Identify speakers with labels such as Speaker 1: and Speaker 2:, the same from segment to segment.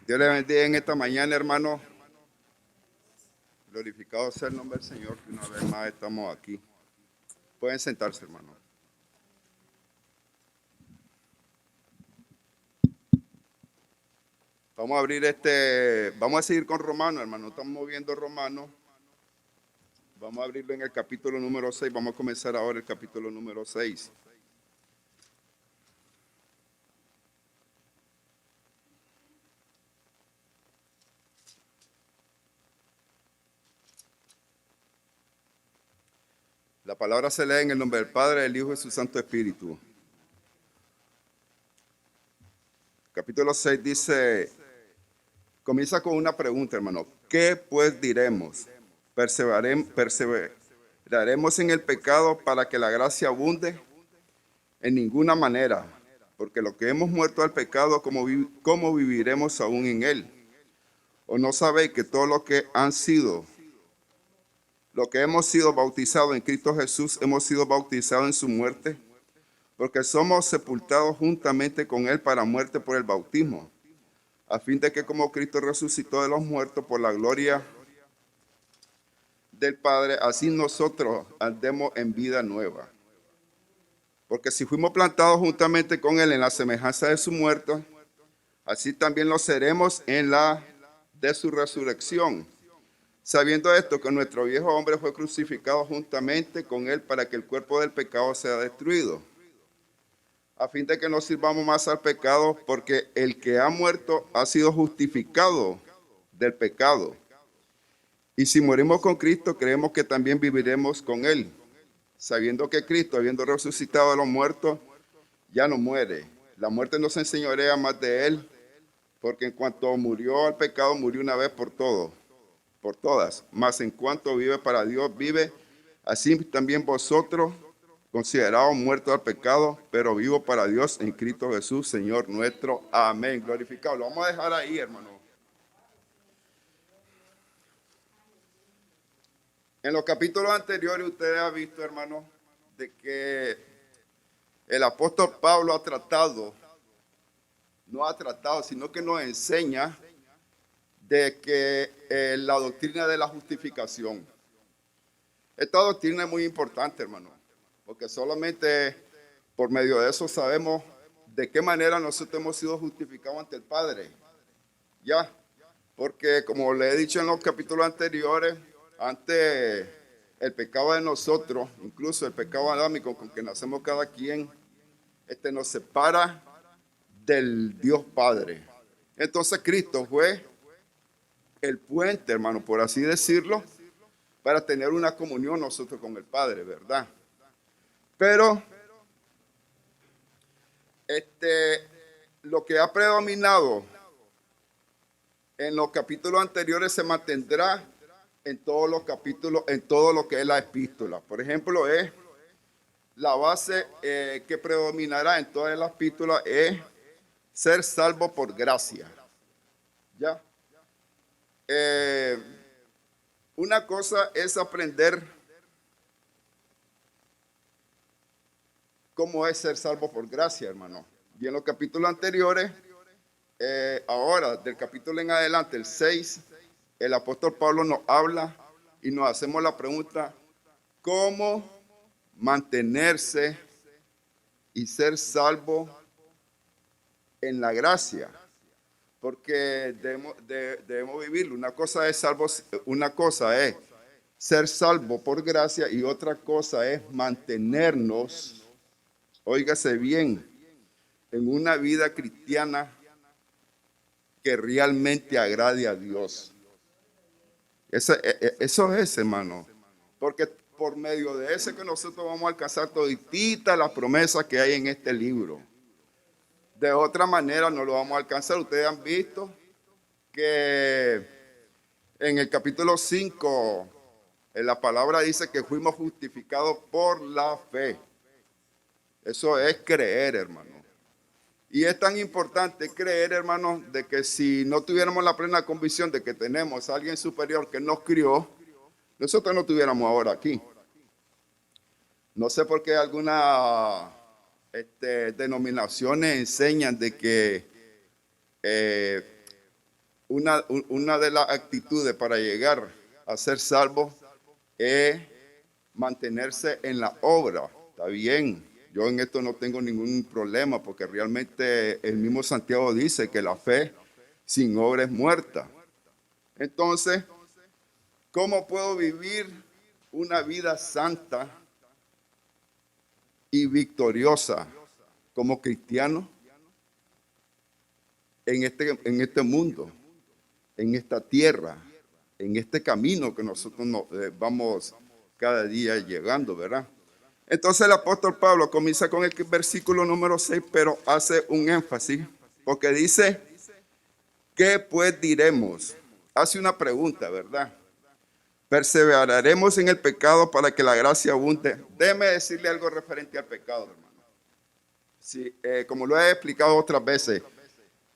Speaker 1: Dios le bendiga en esta mañana, hermano. Glorificado sea el nombre del Señor, que una vez más estamos aquí. Pueden sentarse, hermano. Vamos a abrir vamos a seguir con Romanos, hermano. Estamos viendo Romanos. Vamos a abrirlo en el capítulo número 6. Vamos a comenzar ahora el capítulo número 6. La palabra se lee en el nombre del Padre, del Hijo y de su Santo Espíritu. Capítulo 6 dice, comienza con una pregunta, hermano. ¿Qué pues diremos? ¿Perseveraremos en el pecado para que la gracia abunde? En ninguna manera, porque lo que hemos muerto al pecado, ¿cómo viviremos aún en él? ¿O no sabéis que todo lo que hemos sido bautizados en Cristo Jesús, hemos sido bautizados en su muerte? Porque somos sepultados juntamente con él para muerte por el bautismo, a fin de que como Cristo resucitó de los muertos por la gloria del Padre, así nosotros andemos en vida nueva. Porque si fuimos plantados juntamente con él en la semejanza de su muerte, así también lo seremos en la de su resurrección. Sabiendo esto, que nuestro viejo hombre fue crucificado juntamente con él para que el cuerpo del pecado sea destruido, a fin de que no sirvamos más al pecado, porque el que ha muerto ha sido justificado del pecado. Y si morimos con Cristo, creemos que también viviremos con él, sabiendo que Cristo, habiendo resucitado de los muertos, ya no muere. La muerte no se enseñorea más de él, porque en cuanto murió al pecado, murió una vez por todas. Mas en cuanto vive para Dios, vive. Así también vosotros, considerados muertos al pecado, pero vivos para Dios en Cristo Jesús, Señor nuestro. Amén. Glorificado. Lo vamos a dejar ahí, hermano. En los capítulos anteriores usted ha visto, hermano, de que el apóstol Pablo no ha tratado, sino que nos enseña de que la doctrina de la justificación. Esta doctrina es muy importante, hermano, porque solamente por medio de eso sabemos de qué manera nosotros hemos sido justificados ante el Padre. Ya, porque como le he dicho en los capítulos anteriores, antes el pecado de nosotros, incluso el pecado adámico con que nacemos cada quien, nos separa del Dios Padre. Entonces Cristo fue el puente, hermano, por así decirlo, para tener una comunión nosotros con el Padre, ¿verdad? Pero lo que ha predominado en los capítulos anteriores se mantendrá en todos los capítulos, en todo lo que es la epístola. Por ejemplo, es la base que predominará en todas las epístolas es ser salvo por gracia. ¿Ya? Una cosa es aprender cómo es ser salvo por gracia, hermano. Y en los capítulos anteriores, ahora del capítulo en adelante, el 6, el apóstol Pablo nos habla y nos hacemos la pregunta, ¿cómo mantenerse y ser salvo en la gracia? Porque debemos vivirlo. Una cosa es ser salvo por gracia y otra cosa es mantenernos, óigase bien, en una vida cristiana que realmente agrade a Dios. Eso es, hermano. Porque por medio de ese que nosotros vamos a alcanzar toditita las promesas que hay en este libro. De otra manera no lo vamos a alcanzar. Ustedes han visto que en el capítulo 5, la palabra dice que fuimos justificados por la fe. Eso es creer, hermano. Y es tan importante creer, hermano, de que si no tuviéramos la plena convicción de que tenemos a alguien superior que nos crió, nosotros no estuviéramos ahora aquí. No sé por qué algunas denominaciones enseñan de que una de las actitudes para llegar a ser salvo es mantenerse en la obra. Está bien, yo en esto no tengo ningún problema porque realmente el mismo Santiago dice que la fe sin obra es muerta. Entonces, ¿cómo puedo vivir una vida santa y victoriosa como cristiano en este mundo, en esta tierra, en este camino que nosotros vamos cada día llegando, ¿verdad? Entonces el apóstol Pablo comienza con el versículo número 6, pero hace un énfasis, porque dice, ¿qué pues diremos? Hace una pregunta, ¿verdad? ¿Perseveraremos en el pecado para que la gracia abunde? Déjeme decirle algo referente al pecado, hermano. Sí, como lo he explicado otras veces,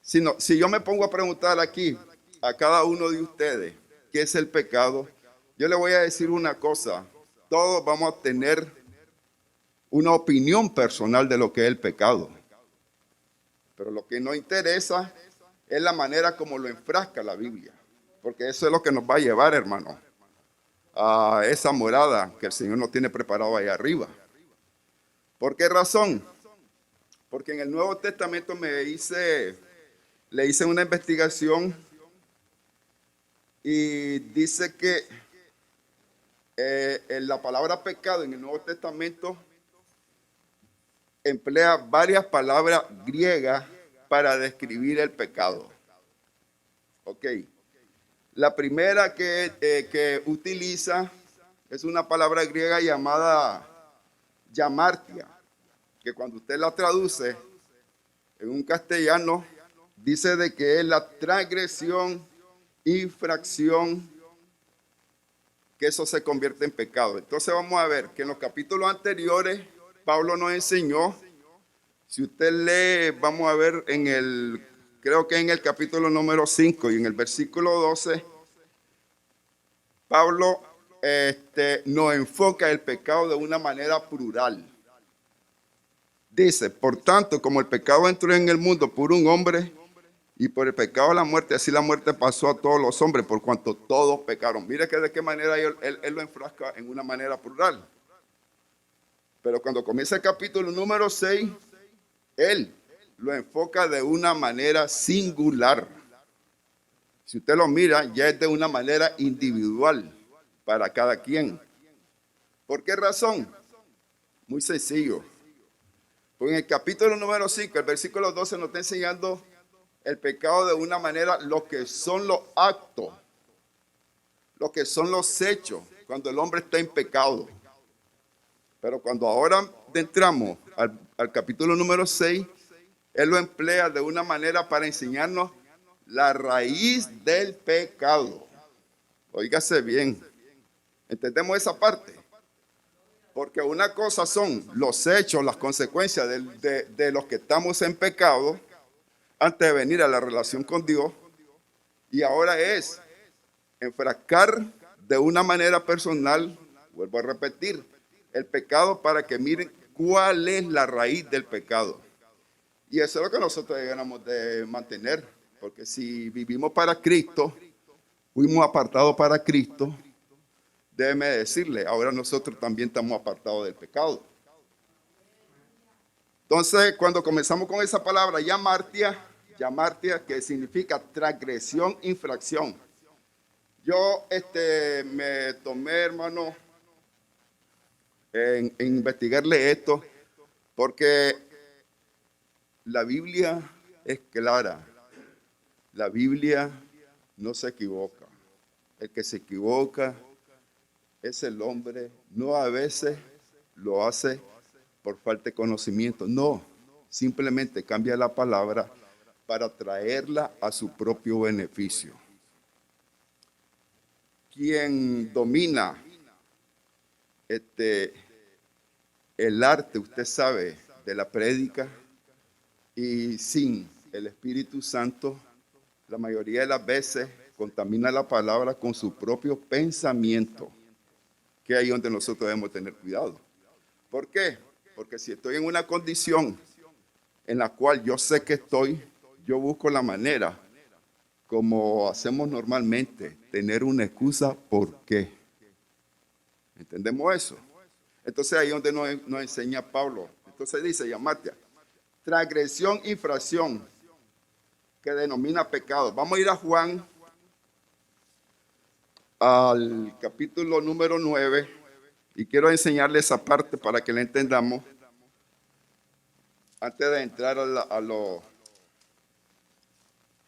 Speaker 1: si yo me pongo a preguntar aquí a cada uno de ustedes qué es el pecado, yo le voy a decir una cosa. Todos vamos a tener una opinión personal de lo que es el pecado. Pero lo que nos interesa es la manera como lo enfrasca la Biblia. Porque eso es lo que nos va a llevar, hermano, a esa morada que el Señor nos tiene preparado ahí arriba. ¿Por qué razón? Porque en el Nuevo Testamento le hice una investigación y dice que en la palabra pecado en el Nuevo Testamento emplea varias palabras griegas para describir el pecado. Ok. La primera que utiliza es una palabra griega llamada llamartia, que cuando usted la traduce en un castellano, dice de que es la transgresión, infracción, que eso se convierte en pecado. Entonces vamos a ver que en los capítulos anteriores, Pablo nos enseñó, si usted lee, vamos a ver creo que en el capítulo número 5 y en el versículo 12, Pablo nos enfoca el pecado de una manera plural. Dice, por tanto, como el pecado entró en el mundo por un hombre y por el pecado la muerte, así la muerte pasó a todos los hombres por cuanto todos pecaron. Mire que de qué manera él lo enfrasca en una manera plural. Pero cuando comienza el capítulo número 6, él lo enfoca de una manera singular. Si usted lo mira, ya es de una manera individual para cada quien. ¿Por qué razón? Muy sencillo. Pues en el capítulo número 5, el versículo 12 nos está enseñando el pecado de una manera, lo que son los actos, lo que son los hechos, cuando el hombre está en pecado. Pero cuando ahora entramos al capítulo número 6, él lo emplea de una manera para enseñarnos la raíz del pecado. Óigase bien, ¿entendemos esa parte? Porque una cosa son los hechos, las consecuencias de los que estamos en pecado antes de venir a la relación con Dios. Y ahora es enfrascar de una manera personal, vuelvo a repetir, el pecado para que miren cuál es la raíz del pecado. Y eso es lo que nosotros debemos de mantener. Porque si vivimos para Cristo, fuimos apartados para Cristo, déjeme decirle, ahora nosotros también estamos apartados del pecado. Entonces, cuando comenzamos con esa palabra, llamartia, que significa transgresión, infracción. Yo me tomé, hermano, en investigarle esto, porque la Biblia es clara. La Biblia no se equivoca. El que se equivoca es el hombre, no a veces lo hace por falta de conocimiento, no, simplemente cambia la palabra para traerla a su propio beneficio. Quien domina el arte, usted sabe, de la prédica, y sin el Espíritu Santo, la mayoría de las veces contamina la palabra con su propio pensamiento, que es ahí donde nosotros debemos tener cuidado. ¿Por qué? Porque si estoy en una condición en la cual yo sé que estoy, yo busco la manera como hacemos normalmente, tener una excusa por qué. ¿Entendemos eso? Entonces ahí es donde nos enseña Pablo. Entonces dice, llamatea, transgresión, infracción, que denomina pecado. Vamos a ir a Juan, al capítulo número 9, y quiero enseñarle esa parte para que la entendamos antes de entrar a lo...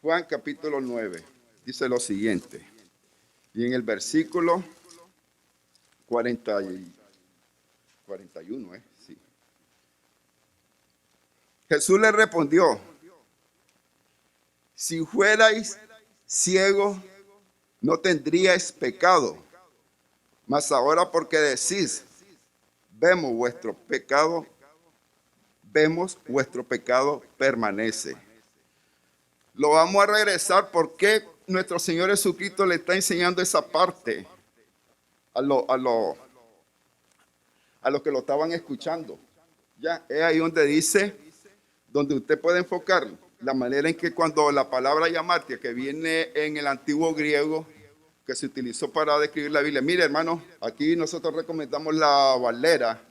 Speaker 1: Juan capítulo 9, dice lo siguiente, y en el versículo 41, sí. Jesús le respondió, si fuerais ciegos, no tendríais pecado, mas ahora porque decís, vemos vuestro pecado permanece. Lo vamos a regresar porque nuestro Señor Jesucristo le está enseñando esa parte a los que lo estaban escuchando. Ya, es ahí donde dice, donde usted puede enfocar la manera en que cuando la palabra llamartia, que viene en el antiguo griego, que se utilizó para describir la Biblia. Mire, hermano, aquí nosotros recomendamos la Valera,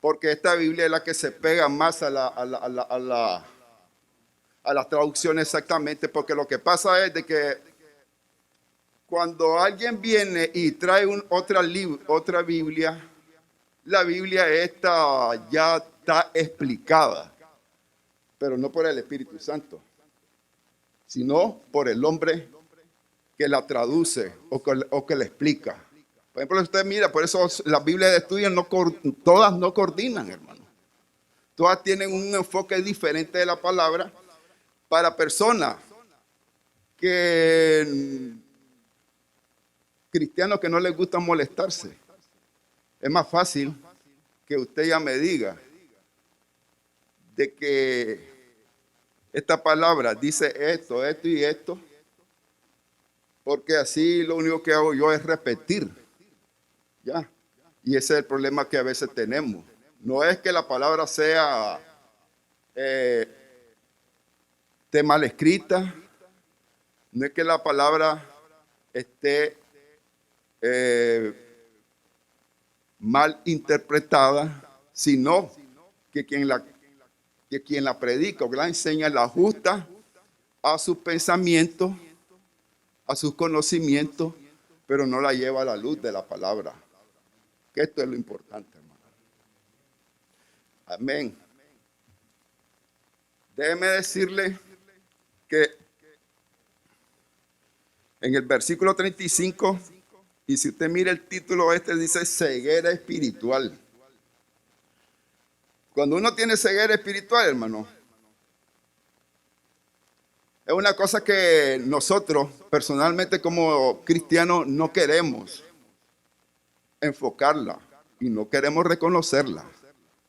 Speaker 1: porque esta Biblia es la que se pega más a las traducciones exactamente, porque lo que pasa es de que cuando alguien viene y trae otra Biblia, la Biblia esta ya está explicada, pero no por el Espíritu Santo, sino por el hombre que la traduce o que la explica. Por ejemplo, usted mira, por eso las Biblias de estudio todas no coordinan, hermano. Todas tienen un enfoque diferente de la palabra para personas cristianos que no les gusta molestarse. Es más fácil que usted ya me diga de que esta palabra dice esto, esto y esto, porque así lo único que hago yo es repetir, ¿ya? Y ese es el problema que a veces tenemos. No es que la palabra sea esté mal escrita, no es que la palabra esté mal interpretada, sino que quien la predica o que la enseña la ajusta a sus pensamientos, a sus conocimientos, pero no la lleva a la luz de la palabra. Que esto es lo importante, hermano. Amén. Déjeme decirle que en el versículo 35, y si usted mira el título dice ceguera espiritual. Cuando uno tiene ceguera espiritual, hermano, es una cosa que nosotros personalmente como cristianos no queremos enfocarla y no queremos reconocerla,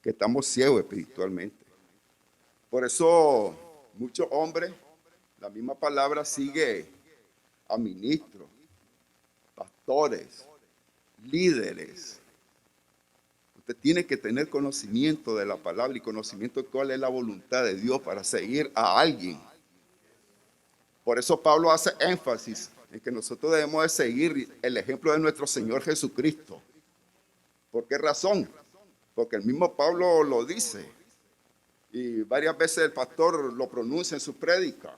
Speaker 1: que estamos ciegos espiritualmente. Por eso muchos hombres, la misma palabra sigue a ministros, pastores, líderes. Usted tiene que tener conocimiento de la palabra y conocimiento de cuál es la voluntad de Dios para seguir a alguien. Por eso Pablo hace énfasis en que nosotros debemos de seguir el ejemplo de nuestro Señor Jesucristo. ¿Por qué razón? Porque el mismo Pablo lo dice. Y varias veces el pastor lo pronuncia en su prédica.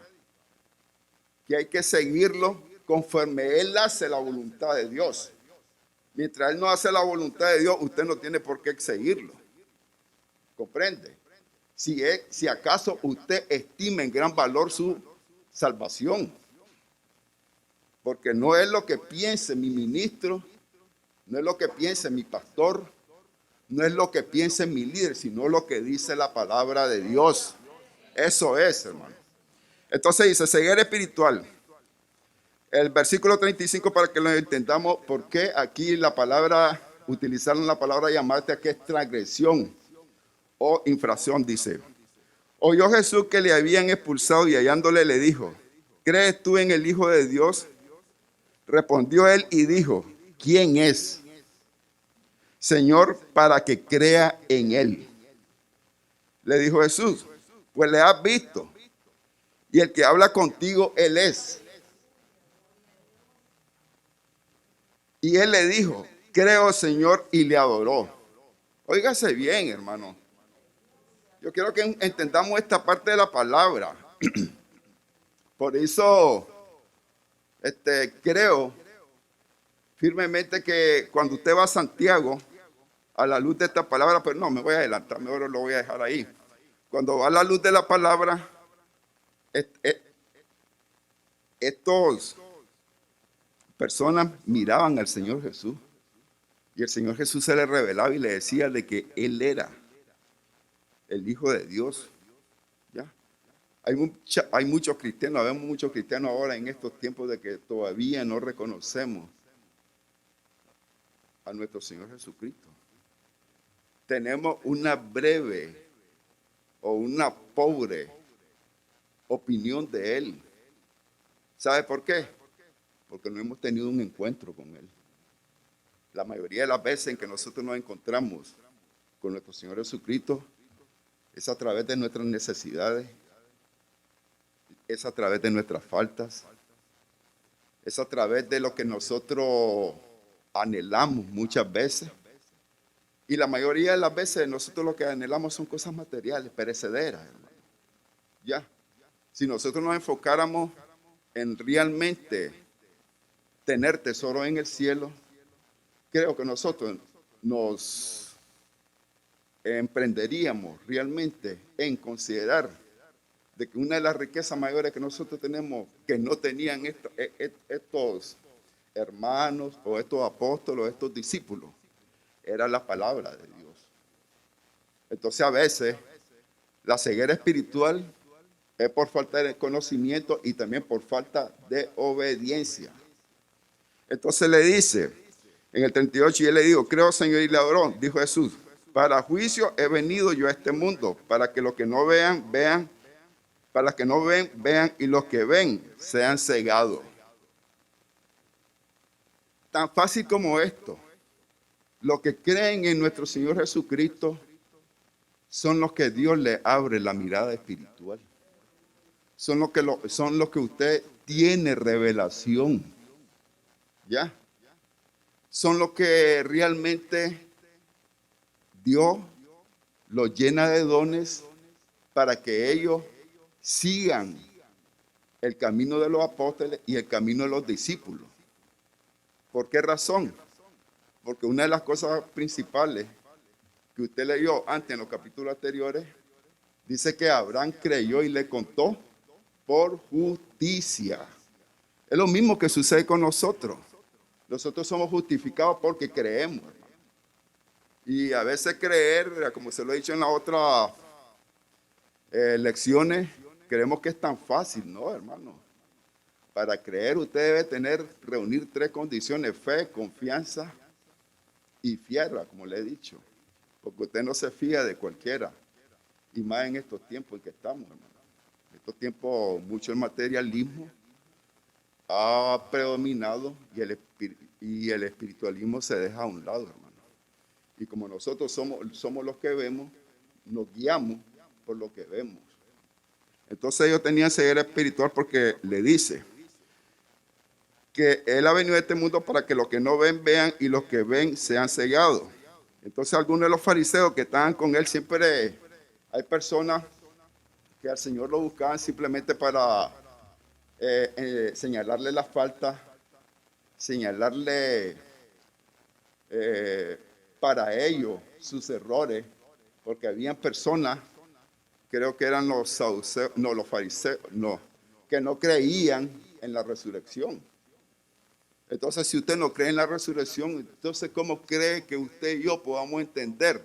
Speaker 1: Que hay que seguirlo conforme él hace la voluntad de Dios. Mientras él no hace la voluntad de Dios, usted no tiene por qué seguirlo. ¿Comprende? Si acaso usted estima en gran valor su salvación. Porque no es lo que piense mi ministro, no es lo que piense mi pastor, no es lo que piense mi líder, sino lo que dice la palabra de Dios. Eso es, hermano. Entonces dice, ceguera espiritual. El versículo 35, para que lo entendamos, por qué aquí utilizaron la palabra llamarte, que es transgresión o infracción, dice. Oyó Jesús que le habían expulsado y hallándole le dijo, ¿crees tú en el Hijo de Dios? Respondió él y dijo, ¿quién es? Señor, para que crea en él. Le dijo Jesús, pues le has visto Y el que habla contigo, Él es. Y Él le dijo, creo, Señor, y le adoró. Óigase bien, hermano. Yo quiero que entendamos esta parte de la palabra. Por eso, creo firmemente que cuando usted va a Santiago, a la luz de esta palabra, pero no, me voy a adelantar, mejor lo voy a dejar ahí. Cuando va a la luz de la palabra, estos personas miraban al Señor Jesús y el Señor Jesús se les revelaba y le decía de que Él era el Hijo de Dios. ¿Ya? Hay muchos cristianos, vemos muchos cristianos ahora en estos tiempos de que todavía no reconocemos a nuestro Señor Jesucristo. Tenemos una breve o una pobre opinión de Él. ¿Sabe por qué? Porque no hemos tenido un encuentro con Él. La mayoría de las veces en que nosotros nos encontramos con nuestro Señor Jesucristo es a través de nuestras necesidades, es a través de nuestras faltas, es a través de lo que nosotros anhelamos muchas veces. Y la mayoría de las veces nosotros lo que anhelamos son cosas materiales, perecederas, hermano. Ya. Si nosotros nos enfocáramos en realmente tener tesoro en el cielo, creo que nosotros nos emprenderíamos realmente en considerar de que una de las riquezas mayores que nosotros tenemos, que no tenían estos hermanos o estos apóstoles o estos discípulos, era la palabra de Dios. Entonces a veces la ceguera espiritual es por falta de conocimiento y también por falta de obediencia. Entonces le dice en el 38, y él le dijo, creo, Señor, y le adoró. Dijo Jesús, para juicio he venido yo a este mundo, para que los que no vean, vean, para los que no ven, vean, y los que ven sean cegados. Tan fácil como esto. Los que creen en nuestro Señor Jesucristo son los que Dios le abre la mirada espiritual. Son los que usted tiene revelación. ¿Ya? Son los que realmente Dios los llena de dones para que ellos sigan el camino de los apóstoles y el camino de los discípulos. ¿Por qué razón? Porque una de las cosas principales que usted leyó antes en los capítulos anteriores, dice que Abraham creyó y le contó por justicia. Es lo mismo que sucede con nosotros. Nosotros somos justificados porque creemos, hermano. Y a veces creer, como se lo he dicho en las otras lecciones, creemos que es tan fácil, ¿no, hermano? Para creer usted debe reunir 3 condiciones: fe, confianza y fiera, como le he dicho. Porque usted no se fía de cualquiera. Y más en estos tiempos en que estamos, hermano. En estos tiempos mucho el materialismo ha predominado y el espiritualismo se deja a un lado, hermano. Y como nosotros somos los que vemos, nos guiamos por lo que vemos. Entonces ellos tenían ceguera espiritual porque le dice que Él ha venido a este mundo para que los que no ven, vean, y los que ven sean cegados. Entonces algunos de los fariseos que estaban con Él, siempre hay personas que al Señor lo buscaban simplemente para señalarle las faltas, señalarle para ellos sus errores, porque habían personas, creo que eran los saduceos, no, los fariseos, no, que no creían en la resurrección. Entonces, si usted no cree en la resurrección, entonces ¿cómo cree que usted y yo podamos entender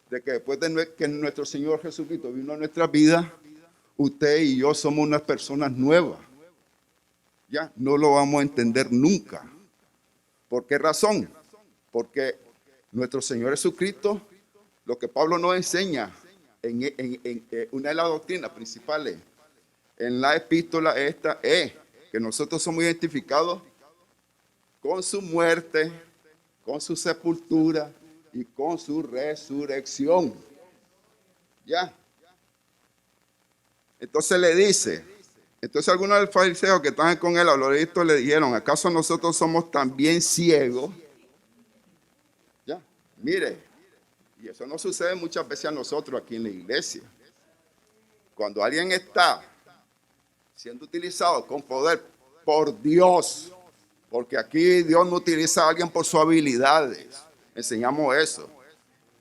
Speaker 1: de que después de que nuestro Señor Jesucristo vino a nuestra vida, usted y yo somos unas personas nuevas? Ya, no lo vamos a entender nunca. ¿Por qué razón? Porque nuestro Señor Jesucristo, lo que Pablo nos enseña en una de las doctrinas principales en la epístola esta es que nosotros somos identificados con su muerte, con su sepultura y con su resurrección. ¿Ya? Entonces le dice, Entonces algunos de los fariseos que estaban con él, al oír esto, le dijeron, ¿acaso nosotros somos también ciegos? Ya, mire, y eso no sucede muchas veces a nosotros aquí en la iglesia. Cuando alguien está siendo utilizado con poder por Dios, porque aquí Dios no utiliza a alguien por sus habilidades, enseñamos eso.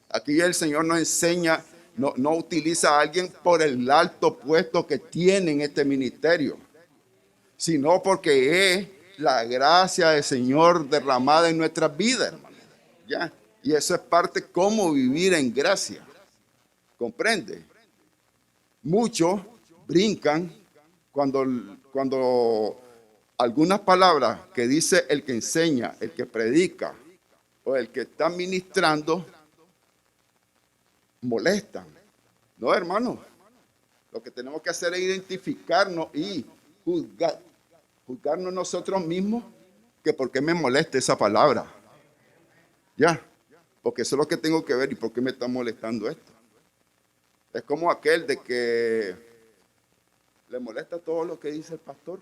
Speaker 1: Aquí el Señor nos enseña, no utiliza a alguien por el alto puesto que tiene en este ministerio, sino porque es la gracia del Señor derramada en nuestras vidas, hermano. ¿Ya? Y eso es parte de cómo vivir en gracia. ¿Comprende? Muchos brincan cuando algunas palabras que dice el que enseña, el que predica o el que está ministrando molestan. No, hermano. Lo que tenemos que hacer es identificarnos y juzgarnos nosotros mismos que por qué me molesta esa palabra. Ya, porque eso es lo que tengo que ver y por qué me está molestando esto. Es como aquel de que le molesta todo lo que dice el pastor.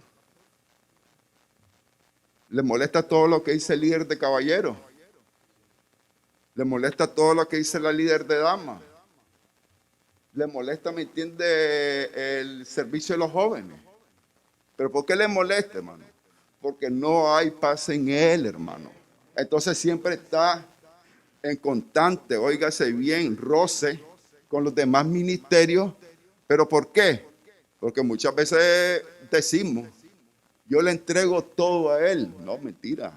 Speaker 1: Le molesta todo lo que dice el líder de caballeros. Le molesta todo lo que dice la líder de damas. Le molesta, ¿me entiende?, el servicio de los jóvenes. ¿Pero por qué le molesta, hermano? Porque no hay paz en él, hermano. Entonces siempre está en constante, óigase bien, roce con los demás ministerios. ¿Pero por qué? Porque muchas veces decimos, yo le entrego todo a él. No, mentira.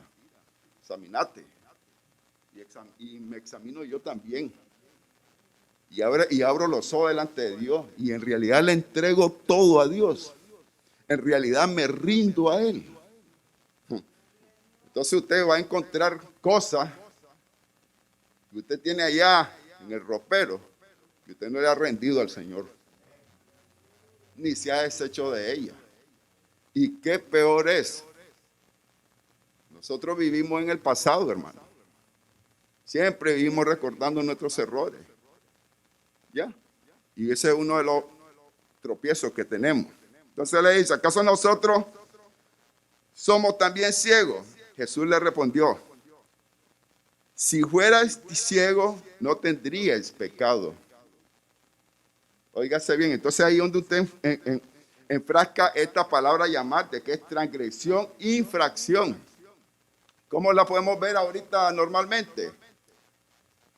Speaker 1: Examinate. Y me examino yo también. Y abro los ojos delante de Dios. Y en realidad le entrego todo a Dios. En realidad me rindo a Él. Entonces usted va a encontrar cosas que usted tiene allá en el ropero que usted no le ha rendido al Señor. Ni se ha deshecho de ella. ¿Y qué peor es? Nosotros vivimos en el pasado, hermano. Siempre vivimos recordando nuestros errores. ¿Ya? Y ese es uno de los tropiezos que tenemos. Entonces le dice, ¿acaso nosotros somos también ciegos? Jesús le respondió, si fueras ciego, no tendríais pecado. Óigase bien, entonces ahí donde usted enfrasca esta palabra llamarte, que es transgresión, infracción. ¿Cómo la podemos ver ahorita normalmente?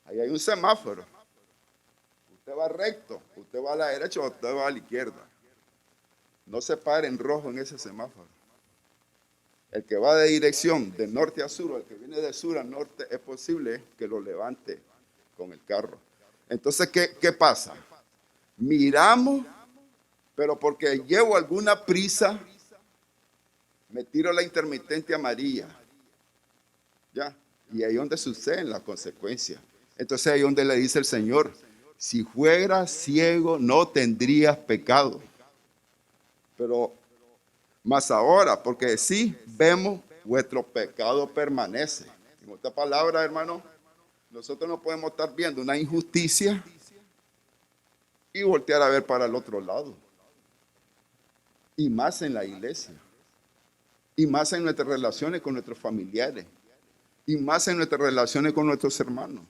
Speaker 1: Ahí hay un semáforo. Usted va recto, usted va a la derecha o usted va a la izquierda. No se pare en rojo en ese semáforo. El que va de dirección de norte a sur o el que viene de sur a norte, es posible que lo levante con el carro. Entonces, ¿qué pasa? Miramos, pero porque llevo alguna prisa, me tiro la intermitente amarilla. ¿Ya? Y ahí es donde suceden las consecuencias. Entonces ahí es donde le dice el Señor, si fueras ciego no tendrías pecado. Pero más ahora, porque sí vemos, vuestro pecado permanece. En otra palabra, hermano, nosotros no podemos estar viendo una injusticia y voltear a ver para el otro lado. Y más en la iglesia. Y más en nuestras relaciones con nuestros familiares. Y más en nuestras relaciones con nuestros hermanos.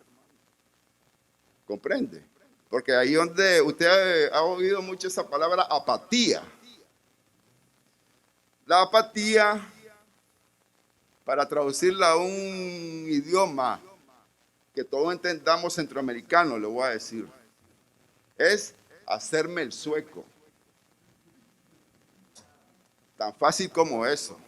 Speaker 1: ¿Comprende? Porque ahí donde usted ha oído mucho esa palabra apatía. La apatía, para traducirla a un idioma que todos entendamos centroamericano, le voy a decir, es hacerme el sueco. Tan fácil como eso.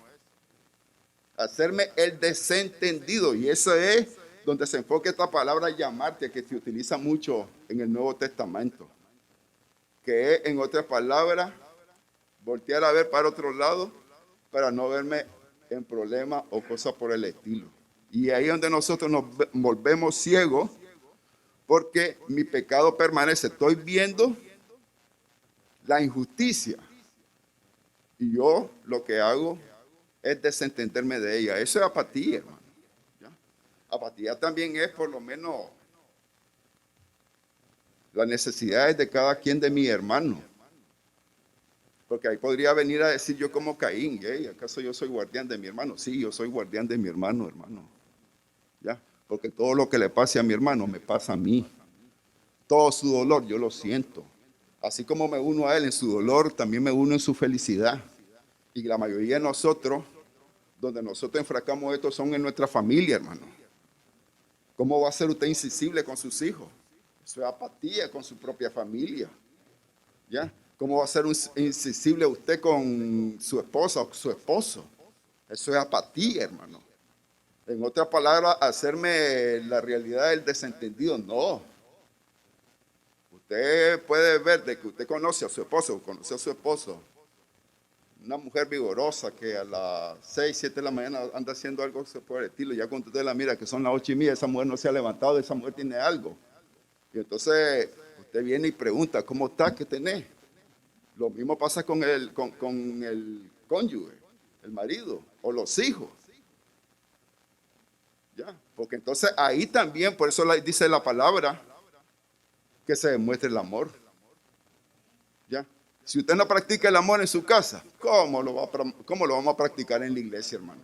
Speaker 1: Hacerme el desentendido. Y eso es donde se enfoca esta palabra llamarte, que se utiliza mucho en el Nuevo Testamento. Que es, en otras palabras, voltear a ver para otro lado para no verme en problemas o cosas por el estilo. Y ahí es donde nosotros nos volvemos ciegos porque mi pecado permanece. Estoy viendo la injusticia y yo lo que hago es desentenderme de ella. Eso es apatía, hermano. ¿Ya? Apatía también es por lo menos las necesidades de cada quien de mis hermanos. Porque ahí podría venir a decir yo como Caín, "Ey, ¿acaso yo soy guardián de mi hermano?" Sí, yo soy guardián de mi hermano, hermano. ¿Ya? Porque todo lo que le pase a mi hermano me pasa a mí. Todo su dolor yo lo siento. Así como me uno a él en su dolor, también me uno en su felicidad. Y la mayoría de nosotros, donde nosotros enfracamos esto, son en nuestra familia, hermano. ¿Cómo va a ser usted insensible con sus hijos? Eso es apatía con su propia familia. ¿Ya? ¿Cómo va a ser insensible usted con su esposa o su esposo? Eso es apatía, hermano. En otras palabras, hacerme la realidad del desentendido. No. Usted puede ver de que usted conoce a su esposo o conoce a su esposo, una mujer vigorosa que a las 6, 7 de la mañana anda haciendo algo por el estilo. Ya cuando usted la mira que son las 8:30, esa mujer no se ha levantado, esa mujer tiene algo. Y entonces usted viene y pregunta, ¿cómo está? ¿Qué tenés? Lo mismo pasa con el cónyuge, el marido o los hijos. ¿Ya? Porque entonces ahí también, por eso dice la palabra, que se demuestre el amor. ¿Ya? Si usted no practica el amor en su casa, ¿cómo lo vamos a practicar en la iglesia, hermano?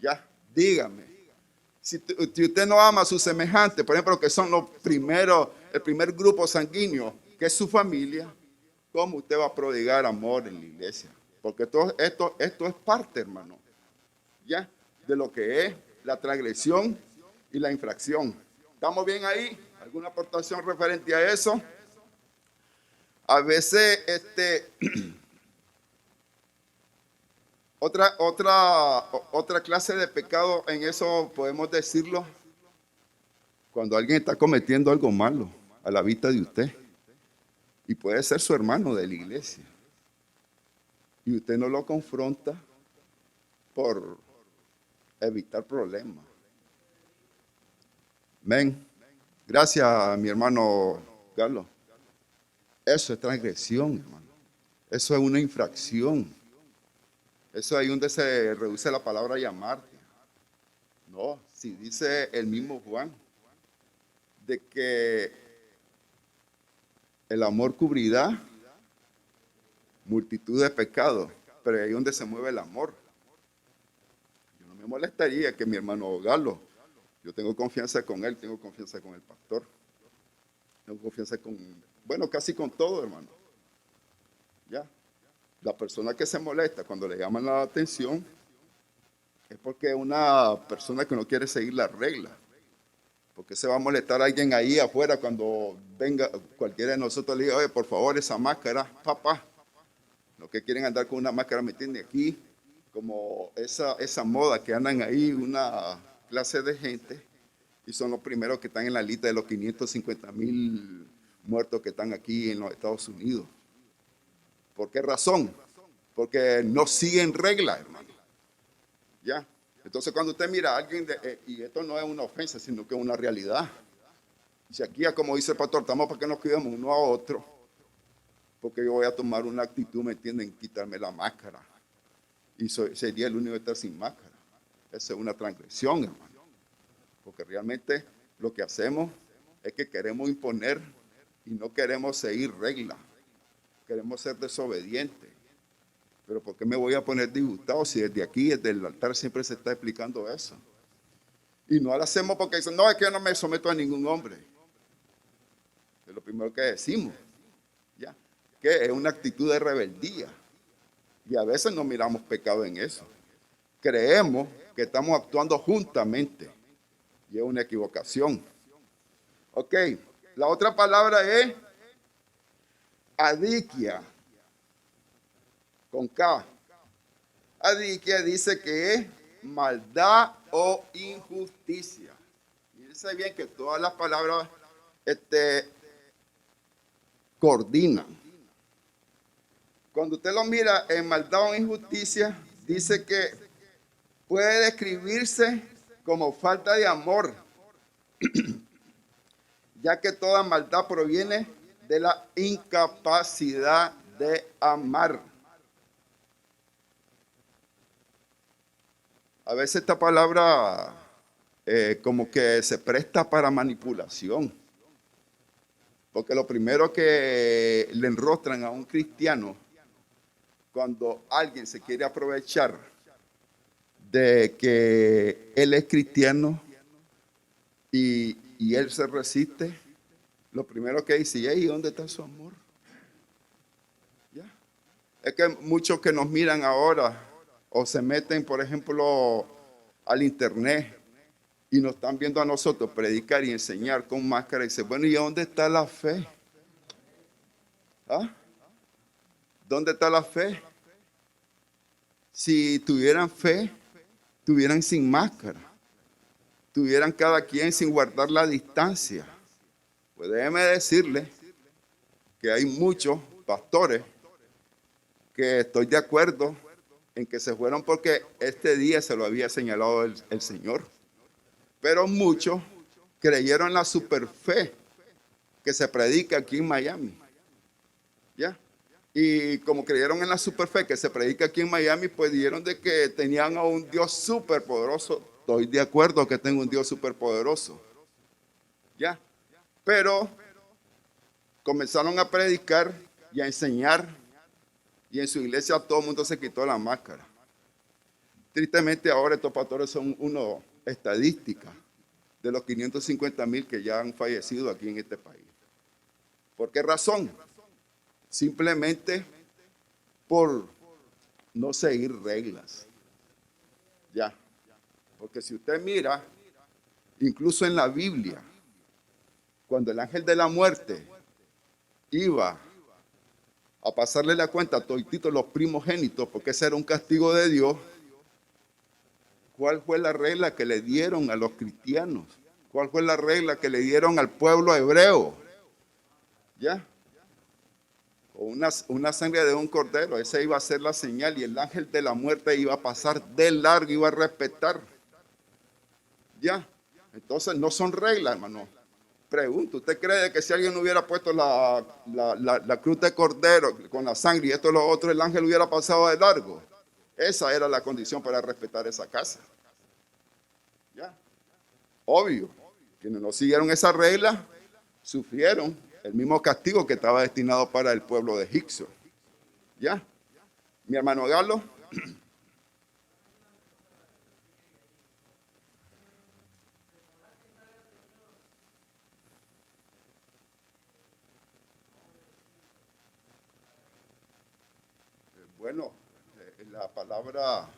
Speaker 1: ¿Ya? Dígame. Si usted no ama a sus semejantes, por ejemplo, que son los primeros, el primer grupo sanguíneo, que es su familia, ¿cómo usted va a prodigar amor en la iglesia? Porque esto es parte, hermano, ¿ya? De lo que es la transgresión y la infracción. ¿Estamos bien ahí? ¿Alguna aportación referente a eso? A veces, otra clase de pecado en eso podemos decirlo, cuando alguien está cometiendo algo malo a la vista de usted, y puede ser su hermano de la iglesia, y usted no lo confronta por evitar problemas. Amén. Gracias, mi hermano Carlos. Eso es transgresión, hermano. Eso es una infracción. Eso ahí donde se reduce la palabra llamarte. No, si dice el mismo Juan, de que el amor cubrirá multitud de pecados, pero ahí donde se mueve el amor. Yo no me molestaría que mi hermano Galo, yo tengo confianza con él, tengo confianza con el pastor, tengo confianza con, bueno, casi con todo, hermano. Ya, la persona que se molesta cuando le llaman la atención es porque es una persona que no quiere seguir las reglas. Porque se va a molestar alguien ahí afuera cuando venga cualquiera de nosotros le diga, oye, por favor, esa máscara, papá. Los que quieren andar con una máscara, ¿me entiende? Aquí, como esa moda que andan ahí, una clase de gente, y son los primeros que están en la lista de los 550,000 muertos que están aquí en los Estados Unidos. ¿Por qué razón? Porque no siguen reglas, hermano. ¿Ya? Entonces, cuando usted mira a alguien, y esto no es una ofensa, sino que es una realidad. Si aquí, como dice el pastor, estamos para que nos cuidemos uno a otro, porque yo voy a tomar una actitud, ¿me entienden? Quitarme la máscara. Y sería el único que está sin máscara. Esa es una transgresión, hermano. Porque realmente lo que hacemos es que queremos imponer y no queremos seguir reglas. Queremos ser desobedientes. Pero ¿por qué me voy a poner disgustado si desde aquí, desde el altar, siempre se está explicando eso? Y no lo hacemos porque dicen, no, es que yo no me someto a ningún hombre. Es lo primero que decimos. ¿Ya? Que es una actitud de rebeldía. Y a veces no miramos pecado en eso. Creemos que estamos actuando juntamente. Y es una equivocación. Ok, la otra palabra es adiquia. Con K. Adiquia dice que es maldad o injusticia. Y dice bien que todas las palabras coordinan. Cuando usted lo mira en maldad o injusticia, dice que puede describirse como falta de amor, ya que toda maldad proviene de la incapacidad de amar. A veces esta palabra como que se presta para manipulación, porque lo primero que le enrostran a un cristiano cuando alguien se quiere aprovechar de que él es cristiano y él se resiste, lo primero que dice, ¿y dónde está su amor? ¿Ya? Es que muchos que nos miran ahora o se meten, por ejemplo, al internet y nos están viendo a nosotros predicar y enseñar con máscara y dicen, bueno, ¿y dónde está la fe? ¿Ah? ¿Dónde está la fe? Si tuvieran fe, tuvieran sin máscara, tuvieran cada quien sin guardar la distancia. Pues déjeme decirle que hay muchos pastores que estoy de acuerdo en que se fueron porque este día se lo había señalado el Señor. Pero muchos creyeron la superfe que se predica aquí en Miami. ¿Ya? Y como creyeron en la superfe que se predica aquí en Miami, pues dijeron de que tenían a un Dios superpoderoso. Estoy de acuerdo que tengo un Dios superpoderoso. ¿Ya? Pero comenzaron a predicar y a enseñar y en su iglesia todo el mundo se quitó la máscara. Tristemente ahora estos pastores son una estadística de los 550,000 que ya han fallecido aquí en este país. ¿Por qué razón? Simplemente por no seguir reglas. Ya. Porque si usted mira, incluso en la Biblia, cuando el ángel de la muerte iba a pasarle la cuenta a todititos los primogénitos, porque ese era un castigo de Dios, ¿cuál fue la regla que le dieron a los cristianos? ¿Cuál fue la regla que le dieron al pueblo hebreo? ¿Ya? Una sangre de un cordero, esa iba a ser la señal y el ángel de la muerte iba a pasar de largo, iba a respetar. ¿Ya? Entonces no son reglas, hermano. Pregunto, ¿usted cree que si alguien hubiera puesto la cruz de cordero con la sangre y esto y lo otro, el ángel hubiera pasado de largo? Esa era la condición para respetar esa casa. ¿Ya? Obvio, quienes no siguieron esa regla sufrieron el mismo castigo que estaba destinado para el pueblo de Egipto. ¿Ya? Mi hermano Galo. Bueno, la palabra,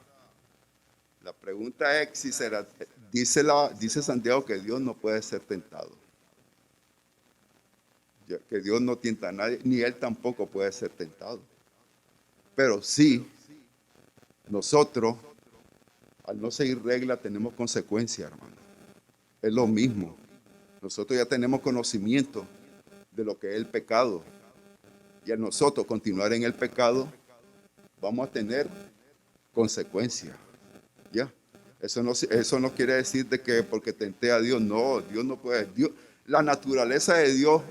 Speaker 1: la pregunta es si será, dice Santiago que Dios no puede ser tentado. Que Dios no tienta a nadie, ni Él tampoco puede ser tentado. Pero sí, nosotros, al no seguir reglas, tenemos consecuencias, hermano. Es lo mismo. Nosotros ya tenemos conocimiento de lo que es el pecado. Y al nosotros continuar en el pecado, vamos a tener consecuencias. ¿Ya? Eso no quiere decir de que porque tenté a Dios, no, Dios no puede. La naturaleza de Dios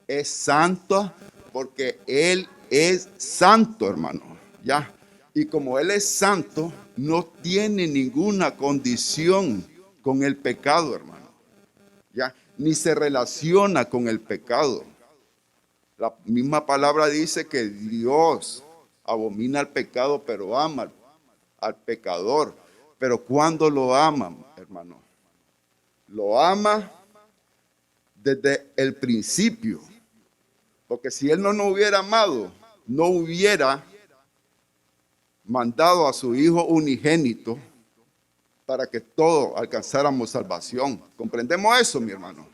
Speaker 1: es santa porque Él es santo, hermano. ¿Ya? Y como Él es santo, no tiene ninguna condición con el pecado, hermano. ¿Ya? Ni se relaciona con el pecado. La misma palabra dice que Dios abomina el pecado, pero ama al pecador. Pero ¿cuándo lo ama, hermano? Lo ama desde el principio. Porque si Él no nos hubiera amado, no hubiera mandado a su Hijo unigénito para que todos alcanzáramos salvación. ¿Comprendemos eso, mi hermano?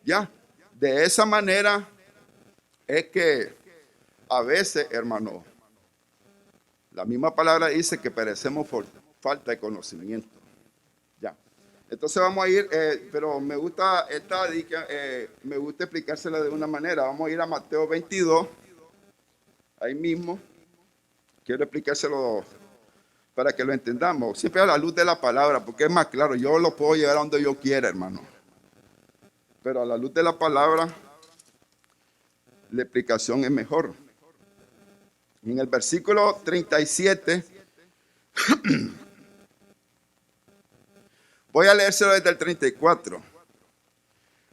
Speaker 1: ¿Ya? De esa manera es que a veces, hermano, la misma palabra dice que perecemos por falta de conocimiento. Ya. Entonces vamos a ir, pero me gusta me gusta explicársela de una manera. Vamos a ir a Mateo 22, ahí mismo. Quiero explicárselo para que lo entendamos. Siempre a la luz de la palabra, porque es más claro. Yo lo puedo llevar a donde yo quiera, hermano. Pero a la luz de la palabra, la explicación es mejor. En el versículo 37, voy a leérselo desde el 34.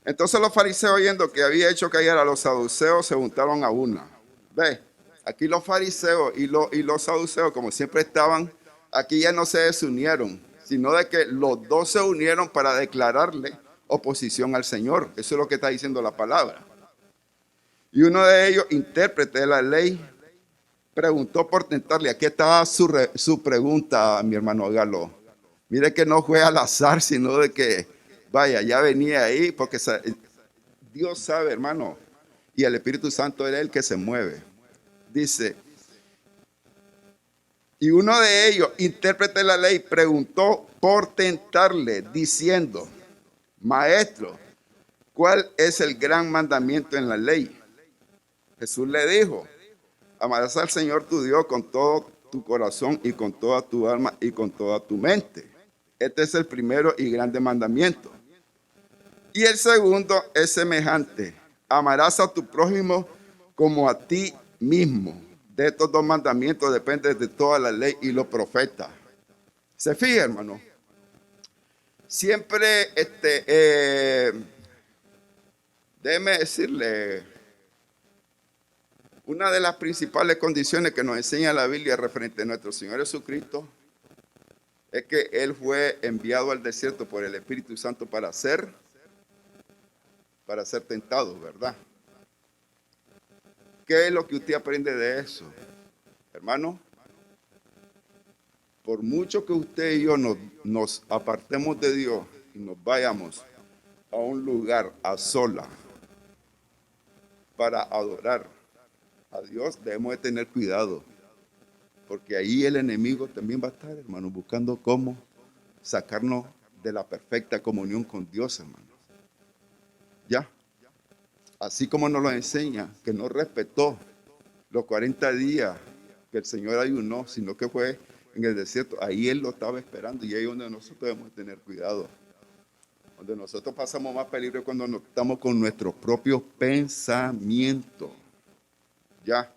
Speaker 1: Entonces los fariseos, oyendo que había hecho callar a los saduceos, se juntaron a una. Ve, Aquí los fariseos y los saduceos, como siempre estaban, aquí ya no se desunieron, sino de que los dos se unieron para declararle oposición al Señor. Eso es lo que está diciendo la palabra. Y uno de ellos, intérprete de la ley, preguntó por tentarle. Aquí estaba su pregunta, mi hermano Galo. Mire que no fue al azar, sino de que, vaya, ya venía ahí, porque Dios sabe, hermano, y el Espíritu Santo era el que se mueve. Dice, y uno de ellos, intérprete de la ley, preguntó por tentarle, diciendo, Maestro, ¿cuál es el gran mandamiento en la ley? Jesús le dijo, amarás al Señor tu Dios con todo tu corazón y con toda tu alma y con toda tu mente. Este es el primero y grande mandamiento. Y el segundo es semejante. Amarás a tu prójimo como a ti mismo. De estos dos mandamientos depende de toda la ley y los profetas. ¿Se fija, hermano? Siempre, déjeme decirle, una de las principales condiciones que nos enseña la Biblia referente a nuestro Señor Jesucristo es que Él fue enviado al desierto por el Espíritu Santo para ser tentado, ¿verdad? ¿Qué es lo que usted aprende de eso? Hermano, por mucho que usted y yo nos apartemos de Dios y nos vayamos a un lugar a sola para adorar a Dios, debemos de tener cuidado, porque ahí el enemigo también va a estar, hermano, buscando cómo sacarnos de la perfecta comunión con Dios, hermano. ¿Ya? Así como nos lo enseña, que no respetó los 40 días que el Señor ayunó, sino que fue en el desierto. Ahí Él lo estaba esperando y ahí es donde nosotros debemos tener cuidado. Donde nosotros pasamos más peligro es cuando estamos con nuestros propios pensamientos. ¿Ya?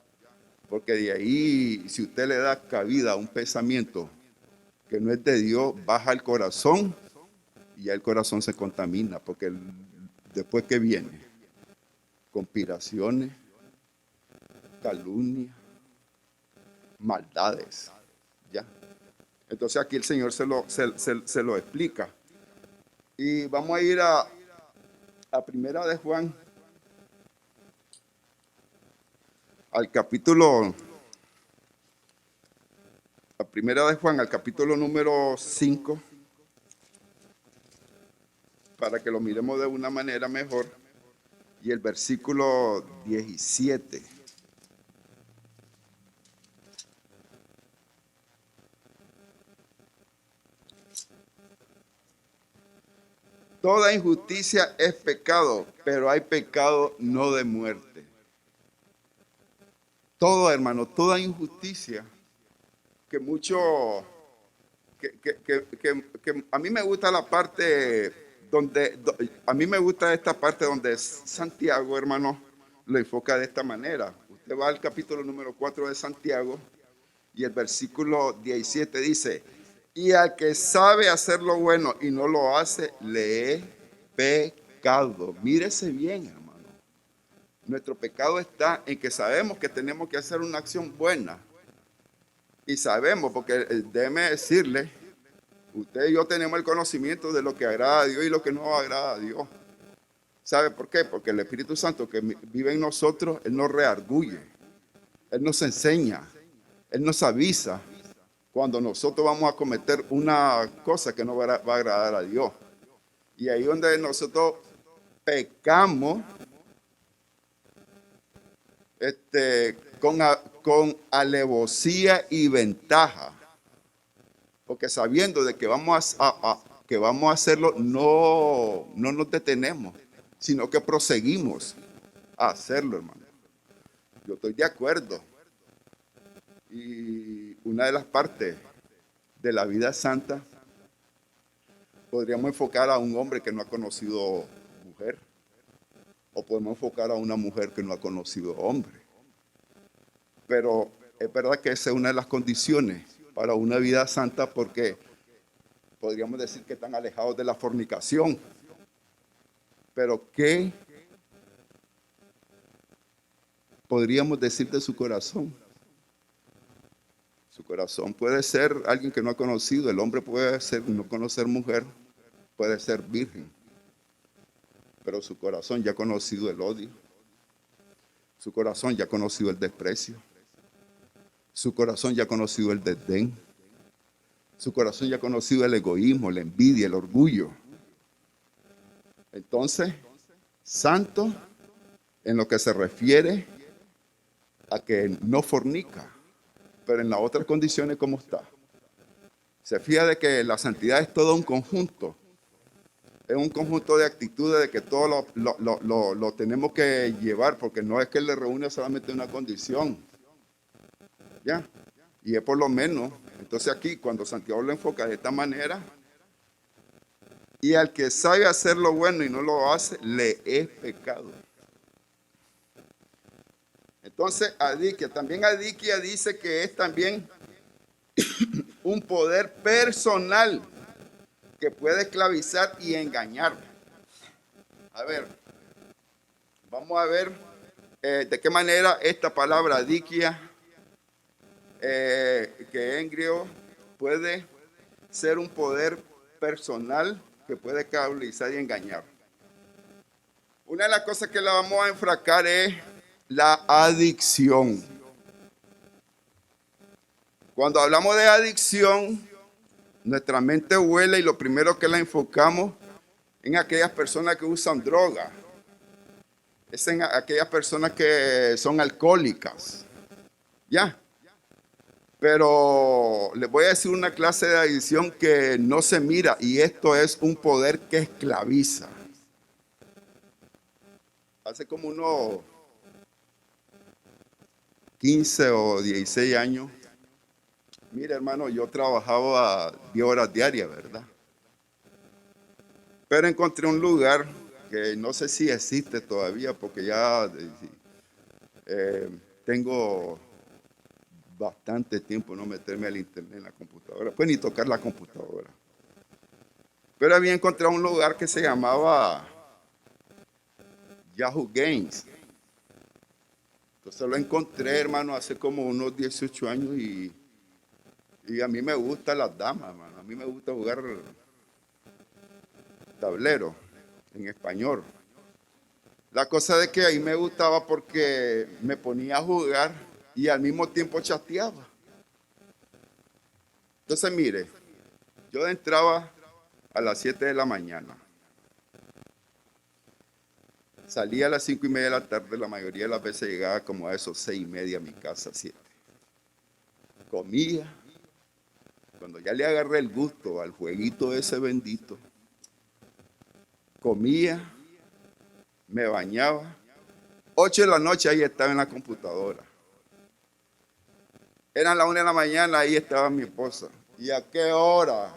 Speaker 1: Porque de ahí, si usted le da cabida a un pensamiento que no es de Dios, baja el corazón y ya el corazón se contamina, porque después que viene, conspiraciones, calumnia, maldades, ¿ya? Entonces aquí el Señor se lo explica. Y vamos a ir a Primera de Juan, al capítulo, a Primera de Juan, al capítulo número 5, para que lo miremos de una manera mejor, y el versículo 17. Toda injusticia es pecado, pero hay pecado no de muerte. Todo, hermano, toda injusticia, que mucho, que a mí me gusta la parte a mí me gusta esta parte donde Santiago, hermano, lo enfoca de esta manera. Usted va al capítulo número 4 de Santiago y el versículo 17 dice, y al que sabe hacer lo bueno y no lo hace, le es pecado. Mírese bien, hermano. Nuestro pecado está en que sabemos que tenemos que hacer una acción buena. Y sabemos, porque déjeme decirle, usted y yo tenemos el conocimiento de lo que agrada a Dios y lo que no agrada a Dios. ¿Sabe por qué? Porque el Espíritu Santo que vive en nosotros, Él nos reargulle, Él nos enseña, Él nos avisa cuando nosotros vamos a cometer una cosa que no va a agradar a Dios. Y ahí donde nosotros pecamos, con alevosía y ventaja. Porque sabiendo de que vamos a hacerlo, no nos detenemos, sino que proseguimos a hacerlo, hermano. Yo estoy de acuerdo. Y una de las partes de la vida santa, podríamos enfocar a un hombre que no ha conocido mujer, o podemos enfocar a una mujer que no ha conocido hombre. Pero es verdad que esa es una de las condiciones para una vida santa, porque podríamos decir que están alejados de la fornicación. Pero ¿qué podríamos decir de su corazón? Su corazón puede ser alguien que no ha conocido. El hombre puede ser, no conocer mujer, puede ser virgen. Pero su corazón ya ha conocido el odio. Su corazón ya ha conocido el desprecio. Su corazón ya ha conocido el desdén. Su corazón ya ha conocido el egoísmo, la envidia, el orgullo. Entonces, santo en lo que se refiere a que no fornica, pero en las otras condiciones, ¿cómo está? Se fija de que la santidad es todo un conjunto. Es un conjunto de actitudes de que todo lo tenemos que llevar, porque no es que le reúne solamente una condición. ¿Ya? Y es por lo menos. Entonces aquí, cuando Santiago lo enfoca de esta manera, y al que sabe hacer lo bueno y no lo hace, le es pecado. Entonces, adiquia. También adiquia dice que es también un poder personal que puede esclavizar y engañar. A ver, vamos a ver de qué manera esta palabra adiquia, que en griego puede ser un poder personal que puede esclavizar y engañar. Una de las cosas que la vamos a enfracar es la adicción. Cuando hablamos de adicción, nuestra mente vuela y lo primero que la enfocamos en aquellas personas que usan droga. Es en aquellas personas que son alcohólicas. ¿Ya? Pero les voy a decir una clase de adicción que no se mira, y esto es un poder que esclaviza. Hace como unos 15 o 16 años, mira hermano, yo trabajaba 10 horas diarias, ¿verdad? Pero encontré un lugar que no sé si existe todavía, porque ya tengo bastante tiempo no meterme al internet en la computadora, pues ni tocar la computadora. Pero había encontrado un lugar que se llamaba Yahoo Games. Entonces lo encontré, hermano, hace como unos 18 años y a mí me gustan las damas, hermano. A mí me gusta jugar tablero en español. La cosa de que ahí me gustaba porque me ponía a jugar y al mismo tiempo chateaba. Entonces, mire, yo entraba a las 7 de la mañana. Salía a las 5:30 de la tarde, la mayoría de las veces llegaba como a esos 6:30 a mi casa, 7. Comía. Cuando ya le agarré el gusto al jueguito ese bendito, comía, me bañaba. 8 de la noche ahí estaba en la computadora. Eran las 1 de la mañana, ahí estaba mi esposa. ¿Y a qué hora?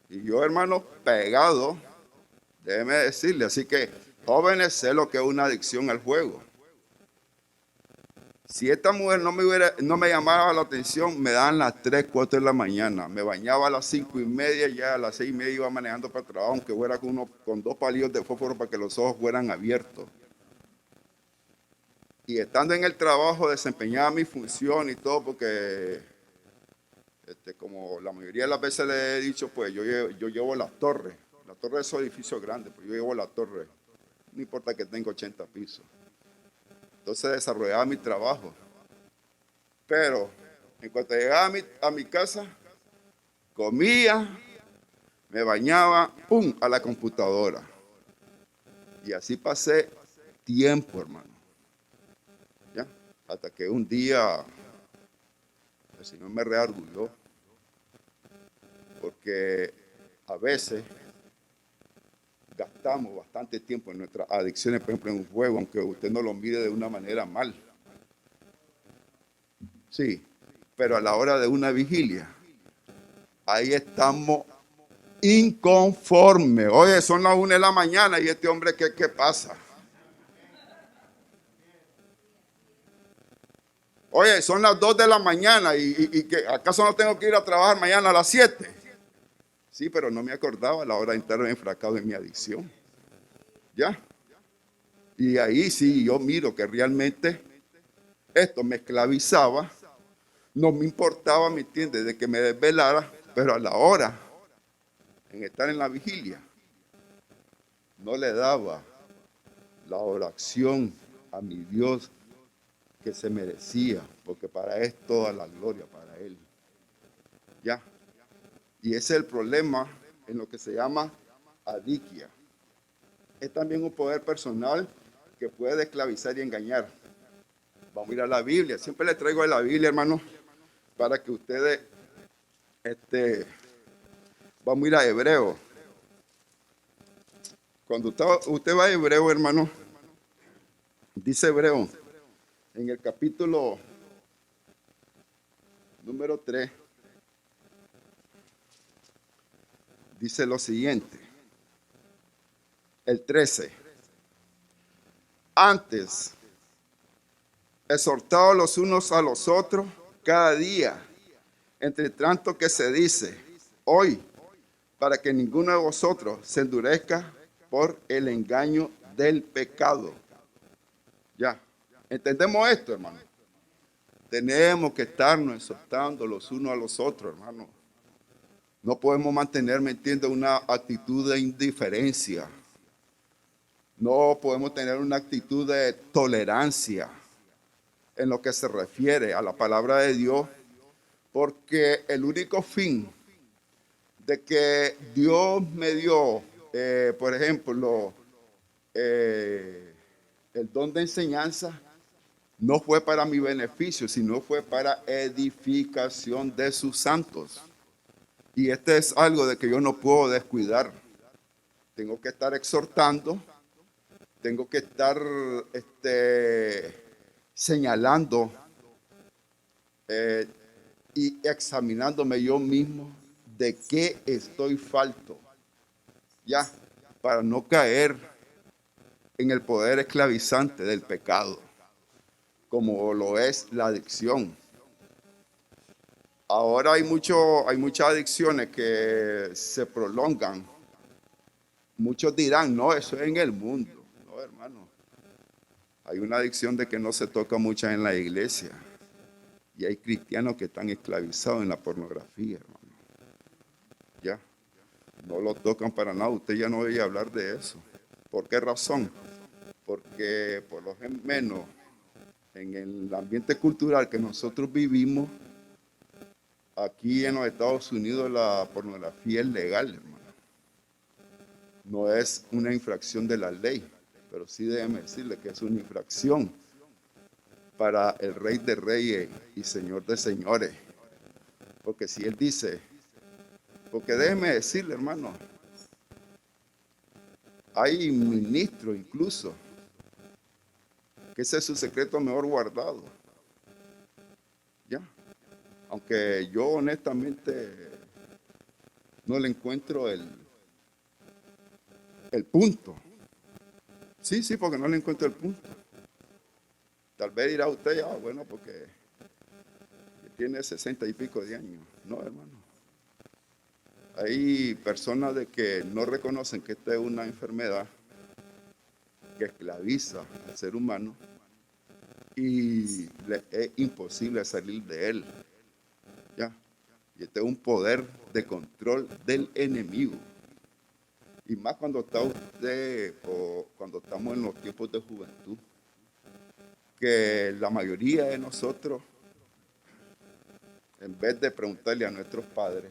Speaker 1: Y yo, hermano, pegado, déjeme decirle. Así que, jóvenes, sé lo que es una adicción al juego. Si esta mujer no me llamaba la atención, me daban las 3, 4 de la mañana. Me bañaba a las 5:30, ya a las 6:30 iba manejando para el trabajo, aunque fuera con 2 palillos de fósforo para que los ojos fueran abiertos. Y estando en el trabajo desempeñaba mi función y todo, porque como la mayoría de las veces le he dicho, pues yo llevo la torre de esos edificios grandes, pues yo llevo la torre, no importa que tenga 80 pisos. Entonces desarrollaba mi trabajo. Pero en cuanto llegaba a mi casa, comía, me bañaba, ¡pum!, a la computadora. Y así pasé tiempo, hermano. ¿Ya? Hasta que un día el Señor me reargulló. Porque a veces gastamos bastante tiempo en nuestras adicciones, por ejemplo, en un juego, aunque usted no lo mire de una manera mal. Sí, pero a la hora de una vigilia, ahí estamos inconformes. Oye, son las 1 de la mañana y este hombre, ¿qué pasa? Oye, son las 2 de la mañana y que ¿acaso no tengo que ir a trabajar mañana a las 7? Sí, pero no me acordaba a la hora de estar enfrascado en mi adicción. ¿Ya? Y ahí sí yo miro que realmente esto me esclavizaba, no me importaba, ¿me entiendes?, de que me desvelara, pero a la hora, en estar en la vigilia, no le daba la oración a mi Dios que se merecía, porque para Él es toda la gloria para Él. Ya. Y ese es el problema en lo que se llama adiquia. Es también un poder personal que puede esclavizar y engañar. Vamos a ir a la Biblia. Siempre le traigo a la Biblia, hermano, para que ustedes, vamos a ir a Hebreo. Cuando usted va a Hebreo, hermano, dice Hebreo, en el capítulo número 3, dice lo siguiente, el 13. Antes, exhortados los unos a los otros cada día, entre tanto que se dice, hoy, para que ninguno de vosotros se endurezca por el engaño del pecado. Ya, ¿entendemos esto, hermano? Tenemos que estarnos exhortando los unos a los otros, hermano. No podemos mantener, ¿me entiendes?, una actitud de indiferencia. No podemos tener una actitud de tolerancia en lo que se refiere a la palabra de Dios, porque el único fin de que Dios me dio, por ejemplo, el don de enseñanza, no fue para mi beneficio, sino fue para edificación de sus santos. Y este es algo de que yo no puedo descuidar. Tengo que estar exhortando, tengo que estar señalando y examinándome yo mismo de qué estoy falto, ya, para no caer en el poder esclavizante del pecado, como lo es la adicción. Ahora hay muchas adicciones que se prolongan. Muchos dirán, no, eso es en el mundo. No, hermano. Hay una adicción de que no se toca mucho en la iglesia. Y hay cristianos que están esclavizados en la pornografía, hermano. Ya. No lo tocan para nada. Usted ya no oye hablar de eso. ¿Por qué razón? Porque por lo menos en el ambiente cultural que nosotros vivimos, aquí en los Estados Unidos la pornografía es legal, hermano. No es una infracción de la ley, pero sí déjeme decirle que es una infracción para el Rey de Reyes y Señor de Señores. Porque si Él dice, porque déjeme decirle, hermano, hay ministros incluso, que ese es su secreto mejor guardado. Ya. Aunque yo honestamente no le encuentro el punto. Sí, porque no le encuentro el punto. Tal vez dirá usted, bueno, porque tiene 60 y pico de años. No, hermano. Hay personas de que no reconocen que esta es una enfermedad que esclaviza al ser humano y le es imposible salir de él. ¿Ya? Y este es un poder de control del enemigo. Y más cuando está usted o cuando estamos en los tiempos de juventud, que la mayoría de nosotros, en vez de preguntarle a nuestros padres,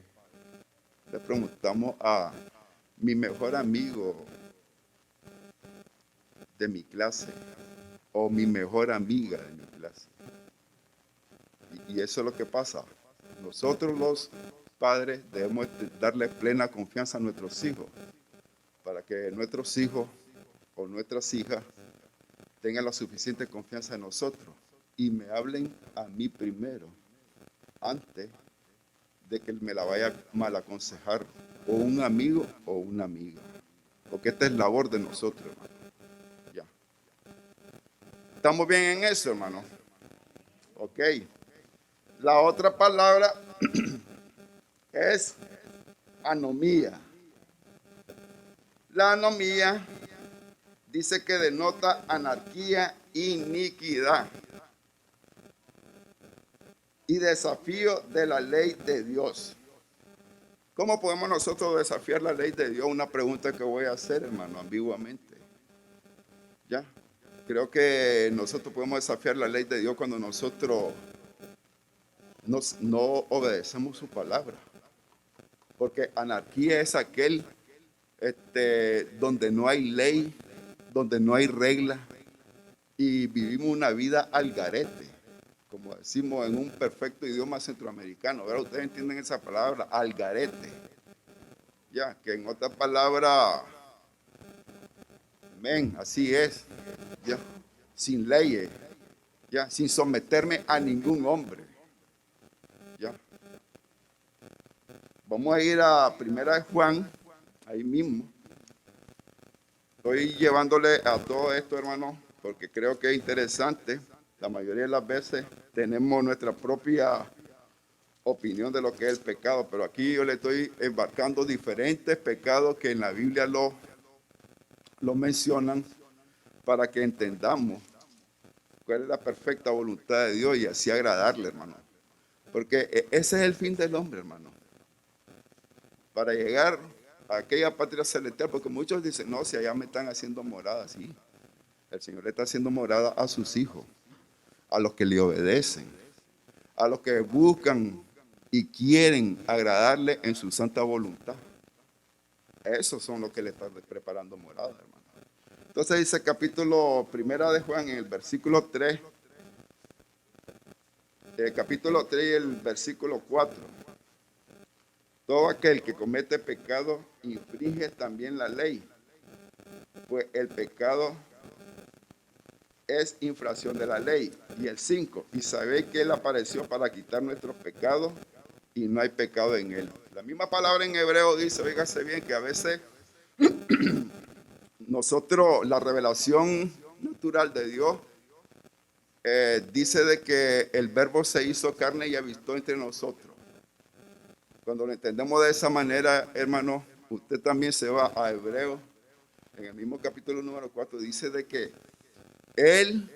Speaker 1: le preguntamos a mi mejor amigo de mi clase o mi mejor amiga de mi clase. Y eso es lo que pasa. Nosotros los padres debemos darle plena confianza a nuestros hijos para que nuestros hijos o nuestras hijas tengan la suficiente confianza en nosotros y me hablen a mí primero antes de que me la vaya a mal aconsejar o un amigo o una amiga, porque esta es labor de nosotros, hermano. Ya. ¿Estamos bien en eso, hermano? Ok. La otra palabra es anomía. La anomía dice que denota anarquía, iniquidad y desafío de la ley de Dios. ¿Cómo podemos nosotros desafiar la ley de Dios? Una pregunta que voy a hacer, hermano, ambiguamente. ¿Ya? Creo que nosotros podemos desafiar la ley de Dios cuando nosotros no obedecemos su palabra. Porque anarquía es aquel donde no hay ley, donde no hay regla y vivimos una vida al garete, como decimos en un perfecto idioma centroamericano. ¿Verdad? Ustedes entienden esa palabra, al garete. Ya, que en otras palabras, men, así es, ya, sin leyes, ya, sin someterme a ningún hombre. Ya. Vamos a ir a Primera de Juan, ahí mismo. Estoy llevándole a todo esto, hermano, porque creo que es interesante. La mayoría de las veces tenemos nuestra propia opinión de lo que es el pecado, pero aquí yo le estoy embarcando diferentes pecados que en la Biblia lo mencionan para que entendamos cuál es la perfecta voluntad de Dios y así agradarle, hermano. Porque ese es el fin del hombre, hermano. Para llegar a aquella patria celestial, porque muchos dicen, no, si allá me están haciendo morada, sí. El Señor le está haciendo morada a sus hijos, a los que le obedecen, a los que buscan y quieren agradarle en su santa voluntad. Esos son los que le están preparando morada, hermano. Entonces dice capítulo 1 de Juan, en el versículo 3, capítulo 3 y el versículo 4. Todo aquel que comete pecado infringe también la ley, pues el pecado es infracción de la ley. Y el 5, y sabéis que Él apareció para quitar nuestros pecados y no hay pecado en Él. La misma palabra en hebreo dice, oígase bien, que a veces nosotros, la revelación natural de Dios, dice de que el verbo se hizo carne y habitó entre nosotros. Cuando lo entendemos de esa manera, hermano, usted también se va a Hebreos, en el mismo capítulo número 4, dice de que Él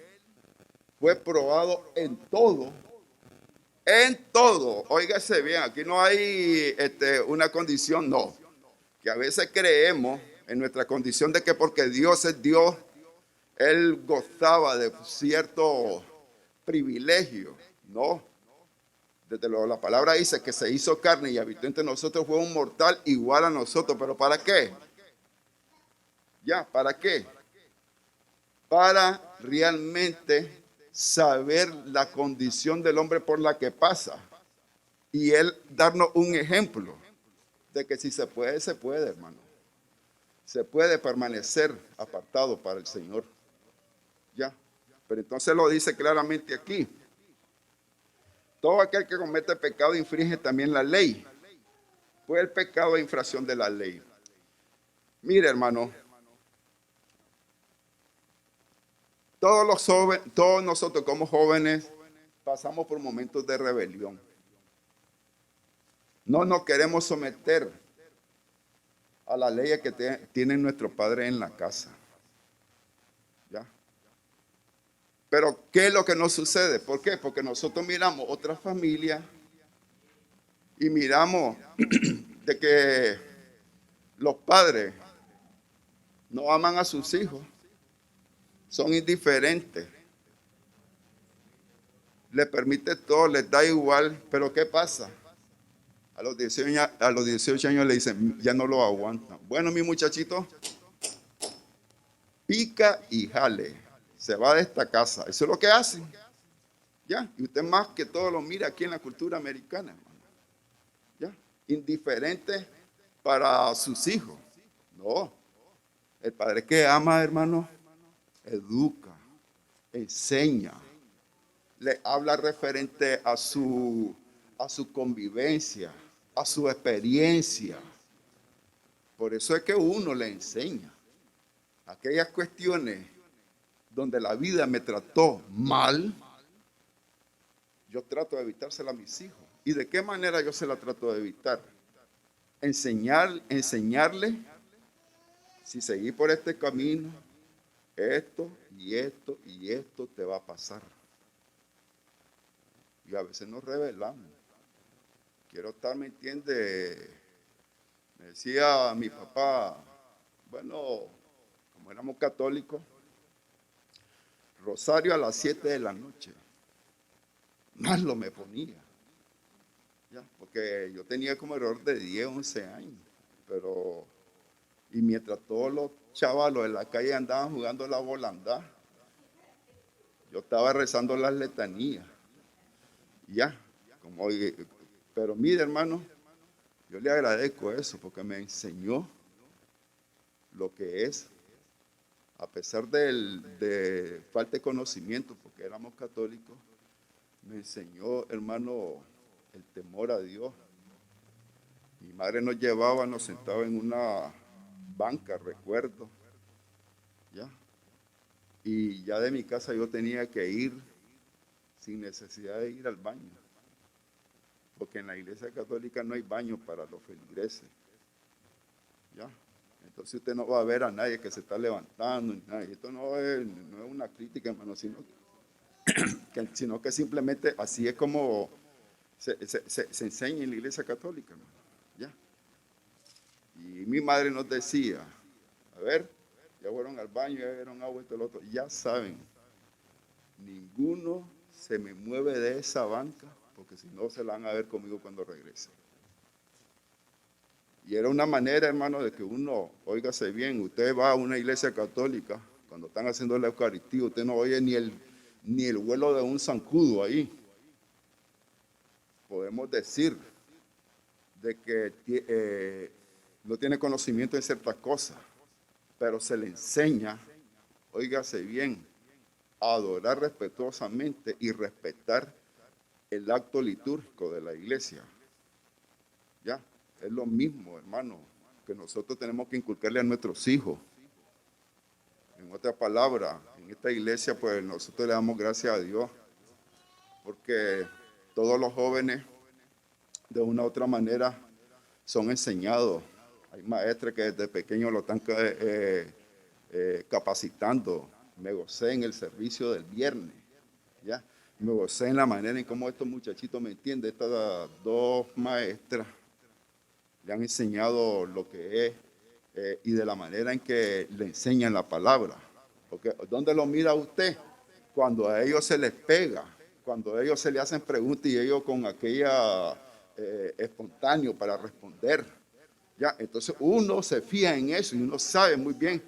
Speaker 1: fue probado en todo. En todo. Óigase bien, aquí no hay una condición, no. Que a veces creemos en nuestra condición de que porque Dios es Dios, Él gozaba de cierto privilegio. No. Desde luego la palabra dice que se hizo carne y habitó entre nosotros, fue un mortal igual a nosotros. ¿Pero para qué? Ya, ¿para qué? Para realmente saber la condición del hombre por la que pasa. Y Él darnos un ejemplo de que si se puede, hermano. Se puede permanecer apartado para el Señor. Ya. Pero entonces lo dice claramente aquí. Todo aquel que comete pecado infringe también la ley. Pues el pecado es infracción de la ley. Mire, hermano, todos nosotros como jóvenes pasamos por momentos de rebelión. No nos queremos someter a las leyes que tienen nuestros padres en la casa. ¿Ya? Pero, ¿qué es lo que nos sucede? ¿Por qué? Porque nosotros miramos otras familias y miramos de que los padres no aman a sus hijos, son indiferentes, les permite todo, les da igual, pero ¿qué pasa? A los 18 años le dicen, ya no lo aguantan. Bueno, mi muchachito, pica y jale, se va de esta casa. Eso es lo que hacen. ¿Ya? Y usted más que todo lo mira aquí en la cultura americana, hermano. ¿Ya? Indiferente para sus hijos. No. El padre que ama, hermano, educa, enseña, le habla referente a su convivencia, a su experiencia. Por eso es que uno le enseña aquellas cuestiones donde la vida me trató mal, yo trato de evitárselas a mis hijos. ¿Y de qué manera yo se la trato de evitar? Enseñarle, si seguí por este camino, esto y esto y esto te va a pasar. Y a veces nos rebelamos. Quiero estar, ¿me entiende? Me decía mi papá, bueno, como éramos católicos, rosario a las 7 de la noche. Más lo me ponía. ¿Ya? Porque yo tenía como error de 10, 11 años. Y mientras todos los chavalos en la calle andaban jugando la volandad, yo estaba rezando las letanías. Ya, pero mire, hermano, yo le agradezco eso porque me enseñó lo que es, a pesar de falta de conocimiento, porque éramos católicos, me enseñó, hermano, el temor a Dios. Mi madre nos llevaba, nos sentaba en una banca, recuerdo, ¿ya? Y ya de mi casa yo tenía que ir sin necesidad de ir al baño, porque en la iglesia católica no hay baño para los feligreses, ¿ya? Entonces usted no va a ver a nadie que se está levantando, ni nada. Y esto no es una crítica, hermano, sino que simplemente así es como se enseña en la iglesia católica, hermano, ¿ya? Y mi madre nos decía, a ver, ya fueron al baño, ya vieron agua y todo lo otro, ya saben, ninguno se me mueve de esa banca, porque si no se la van a ver conmigo cuando regrese. Y era una manera, hermano, de que uno, óigase bien, usted va a una iglesia católica, cuando están haciendo la Eucaristía, usted no oye ni el vuelo de un zancudo ahí. Podemos decir de que no tiene conocimiento en ciertas cosas, pero se le enseña, óigase bien, a adorar respetuosamente y respetar el acto litúrgico de la iglesia. ¿Ya? Es lo mismo, hermano, que nosotros tenemos que inculcarle a nuestros hijos. En otra palabra, en esta iglesia, pues nosotros le damos gracias a Dios, porque todos los jóvenes, de una u otra manera, son enseñados. Hay maestros que desde pequeños lo están capacitando. Me gocé en el servicio del viernes, ¿ya? Me gocé en la manera en cómo estos muchachitos, ¿me entienden? Estas dos maestras le han enseñado lo que es y de la manera en que le enseñan la palabra. Porque ¿dónde lo mira usted? Cuando a ellos se les pega, cuando a ellos se le hacen preguntas y ellos con aquella espontáneo para responder. ¿Ya? Entonces uno se fía en eso y uno sabe muy bien.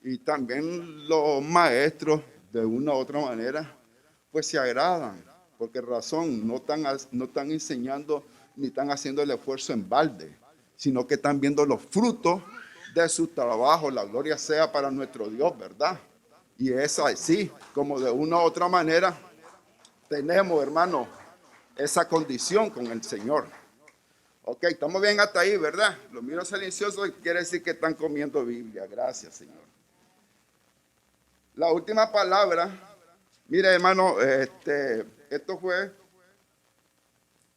Speaker 1: Y también los maestros, de una u otra manera, pues se agradan. Porque razón, no están enseñando ni están haciendo el esfuerzo en balde, sino que están viendo los frutos de su trabajo. La gloria sea para nuestro Dios, ¿verdad? Y es así, como de una u otra manera tenemos, hermano, esa condición con el Señor. Ok, estamos bien hasta ahí, ¿verdad? Los míos silenciosos quiere decir que están comiendo Biblia. Gracias, Señor. La última palabra, mire, hermano, esto fue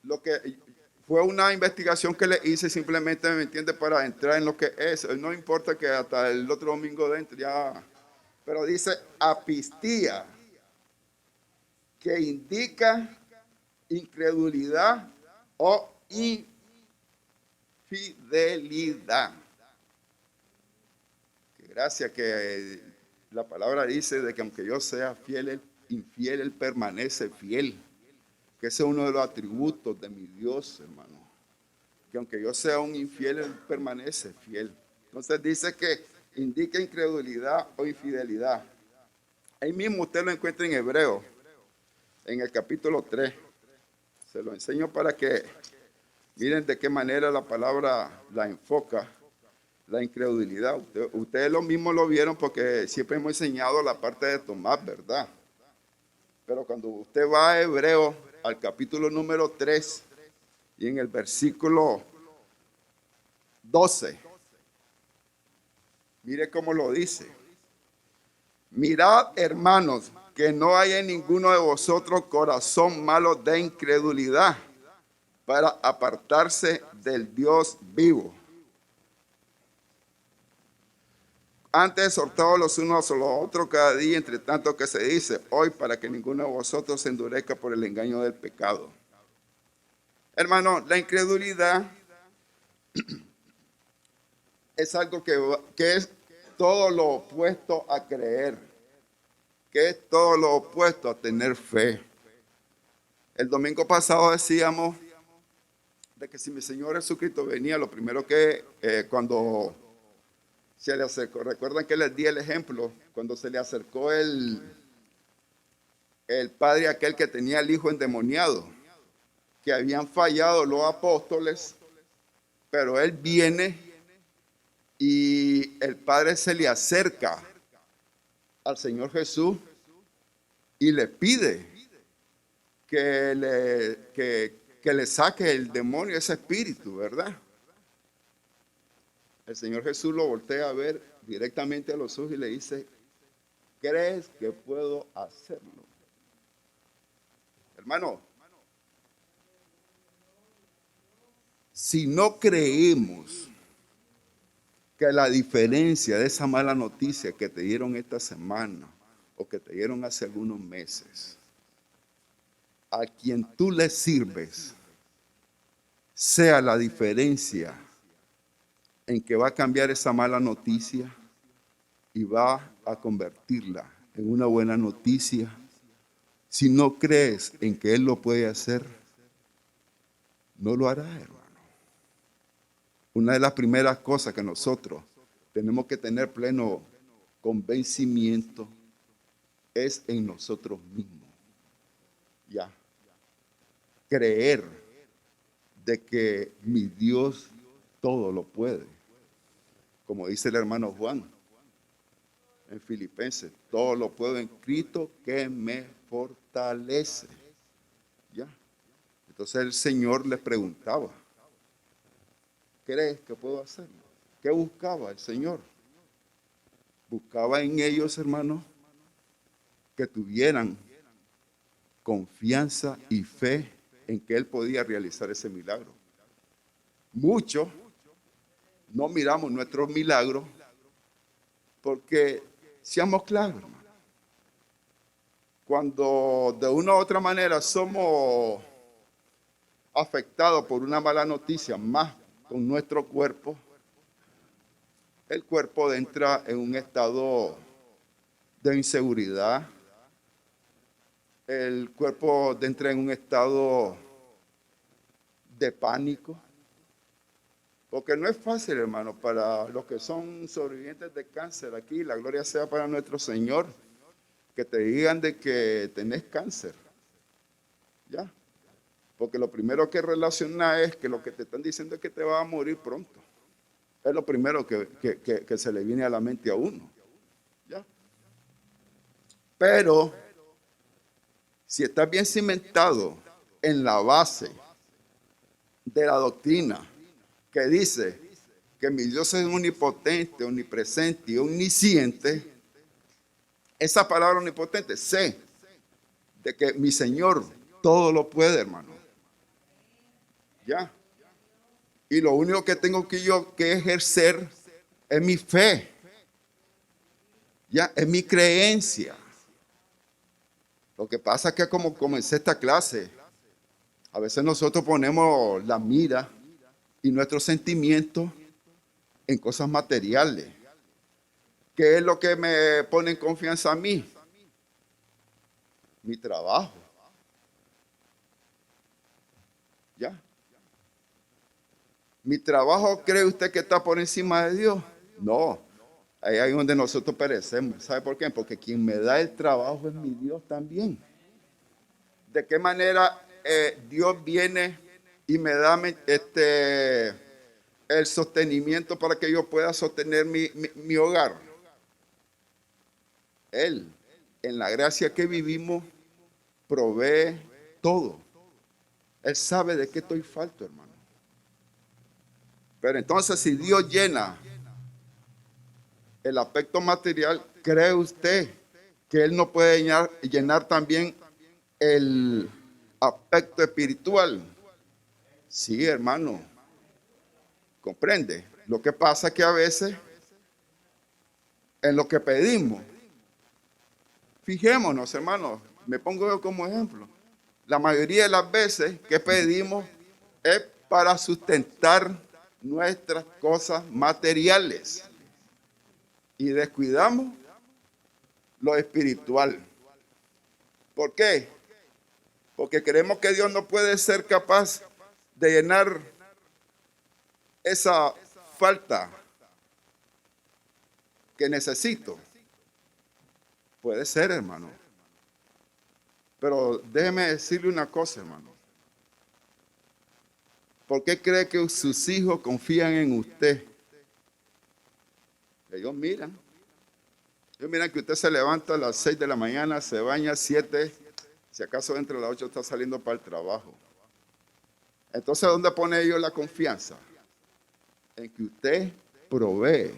Speaker 1: lo que fue una investigación que le hice simplemente, ¿me entiende? Para entrar en lo que es. No importa que hasta el otro domingo dentro ya, pero dice apistía, que indica incredulidad o infidelidad. Gracias que la palabra dice de que aunque yo sea fiel, infiel, Él permanece fiel. Que ese es uno de los atributos de mi Dios, hermano. Que aunque yo sea un infiel, Él permanece fiel. Entonces dice que indica incredulidad o infidelidad. Ahí mismo usted lo encuentra en Hebreo, en el capítulo 3. Se lo enseño para que miren de qué manera la palabra la enfoca, la incredulidad. Ustedes lo mismo lo vieron porque siempre hemos enseñado la parte de Tomás, ¿verdad? Pero cuando usted va a Hebreo, al capítulo número 3, y en el versículo 12, mire cómo lo dice. Mirad, hermanos, que no haya en ninguno de vosotros corazón malo de incredulidad para apartarse del Dios vivo. Antes exhortados los unos a los otros cada día, entre tanto que se dice hoy, para que ninguno de vosotros se endurezca por el engaño del pecado. Hermano, la incredulidad es algo que es todo lo opuesto a creer, que es todo lo opuesto a tener fe. El domingo pasado decíamos de que si mi Señor Jesucristo venía, lo primero que cuando se le acercó, recuerdan que les di el ejemplo, cuando se le acercó el padre aquel que tenía el hijo endemoniado, que habían fallado los apóstoles, pero él viene y el padre se le acerca al Señor Jesús y le pide que le saque el demonio, ese espíritu, ¿verdad? El Señor Jesús lo voltea a ver directamente a los ojos y le dice, ¿crees que puedo hacerlo? Hermano, si no creemos que la diferencia de esa mala noticia que te dieron esta semana o que te dieron hace algunos meses, a quien tú le sirves, sea la diferencia en que va a cambiar esa mala noticia y va a convertirla en una buena noticia, si no crees en que Él lo puede hacer, no lo hará, hermano. Una de las primeras cosas que nosotros tenemos que tener pleno convencimiento es en nosotros mismos. Ya. Creer de que mi Dios todo lo puede. Como dice el hermano Juan en Filipenses, todo lo puedo en Cristo que me fortalece. Ya. Entonces el Señor les preguntaba, ¿crees que puedo hacerlo? ¿Qué buscaba el Señor? Buscaba en ellos, hermanos, que tuvieran confianza y fe en que Él podía realizar ese milagro. Muchos no miramos nuestros milagros porque, seamos claros, hermano, cuando de una u otra manera somos afectados por una mala noticia, más con nuestro cuerpo, el cuerpo entra en un estado de inseguridad, el cuerpo entra en un estado de pánico, porque no es fácil, hermano, para los que son sobrevivientes de cáncer aquí, la gloria sea para nuestro Señor, que te digan de que tenés cáncer, ¿ya? Porque lo primero que relaciona es que lo que te están diciendo es que te vas a morir pronto. Es lo primero que se le viene a la mente a uno, ¿ya? Pero si estás bien cimentado en la base de la doctrina que dice que mi Dios es omnipotente, omnipresente y omnisciente, esa palabra omnipotente, sé de que mi Señor todo lo puede, hermano. ¿Ya? Y lo único que tengo que ejercer es mi fe. ¿Ya? Es mi creencia. Lo que pasa es que como comencé esta clase, a veces nosotros ponemos la mira y nuestros sentimientos en cosas materiales. ¿Qué es lo que me pone en confianza a mí? Mi trabajo. ¿Ya? ¿Mi trabajo cree usted que está por encima de Dios? No. Ahí es donde nosotros perecemos. ¿Sabe por qué? Porque quien me da el trabajo es mi Dios también. ¿De qué manera Dios viene y me da el sostenimiento para que yo pueda sostener mi hogar? Él, en la gracia que vivimos, provee todo. Él sabe de qué estoy falto, hermano. Pero entonces, si Dios llena el aspecto material, ¿cree usted que Él no puede llenar también el aspecto espiritual? Sí, hermano. ¿Comprende? Lo que pasa es que a veces en lo que pedimos. Fijémonos, hermanos, me pongo yo como ejemplo. La mayoría de las veces que pedimos es para sustentar nuestras cosas materiales y descuidamos lo espiritual. ¿Por qué? Porque creemos que Dios no puede ser capaz de llenar esa falta que necesito. Puede ser, hermano. Pero déjeme decirle una cosa, hermano. ¿Por qué cree que sus hijos confían en usted? Ellos miran. Ellos miran que usted se levanta a las 6 de la mañana, se baña a 7, si acaso entre las 8 está saliendo para el trabajo. Entonces, ¿dónde pone ellos la confianza? En que usted provee.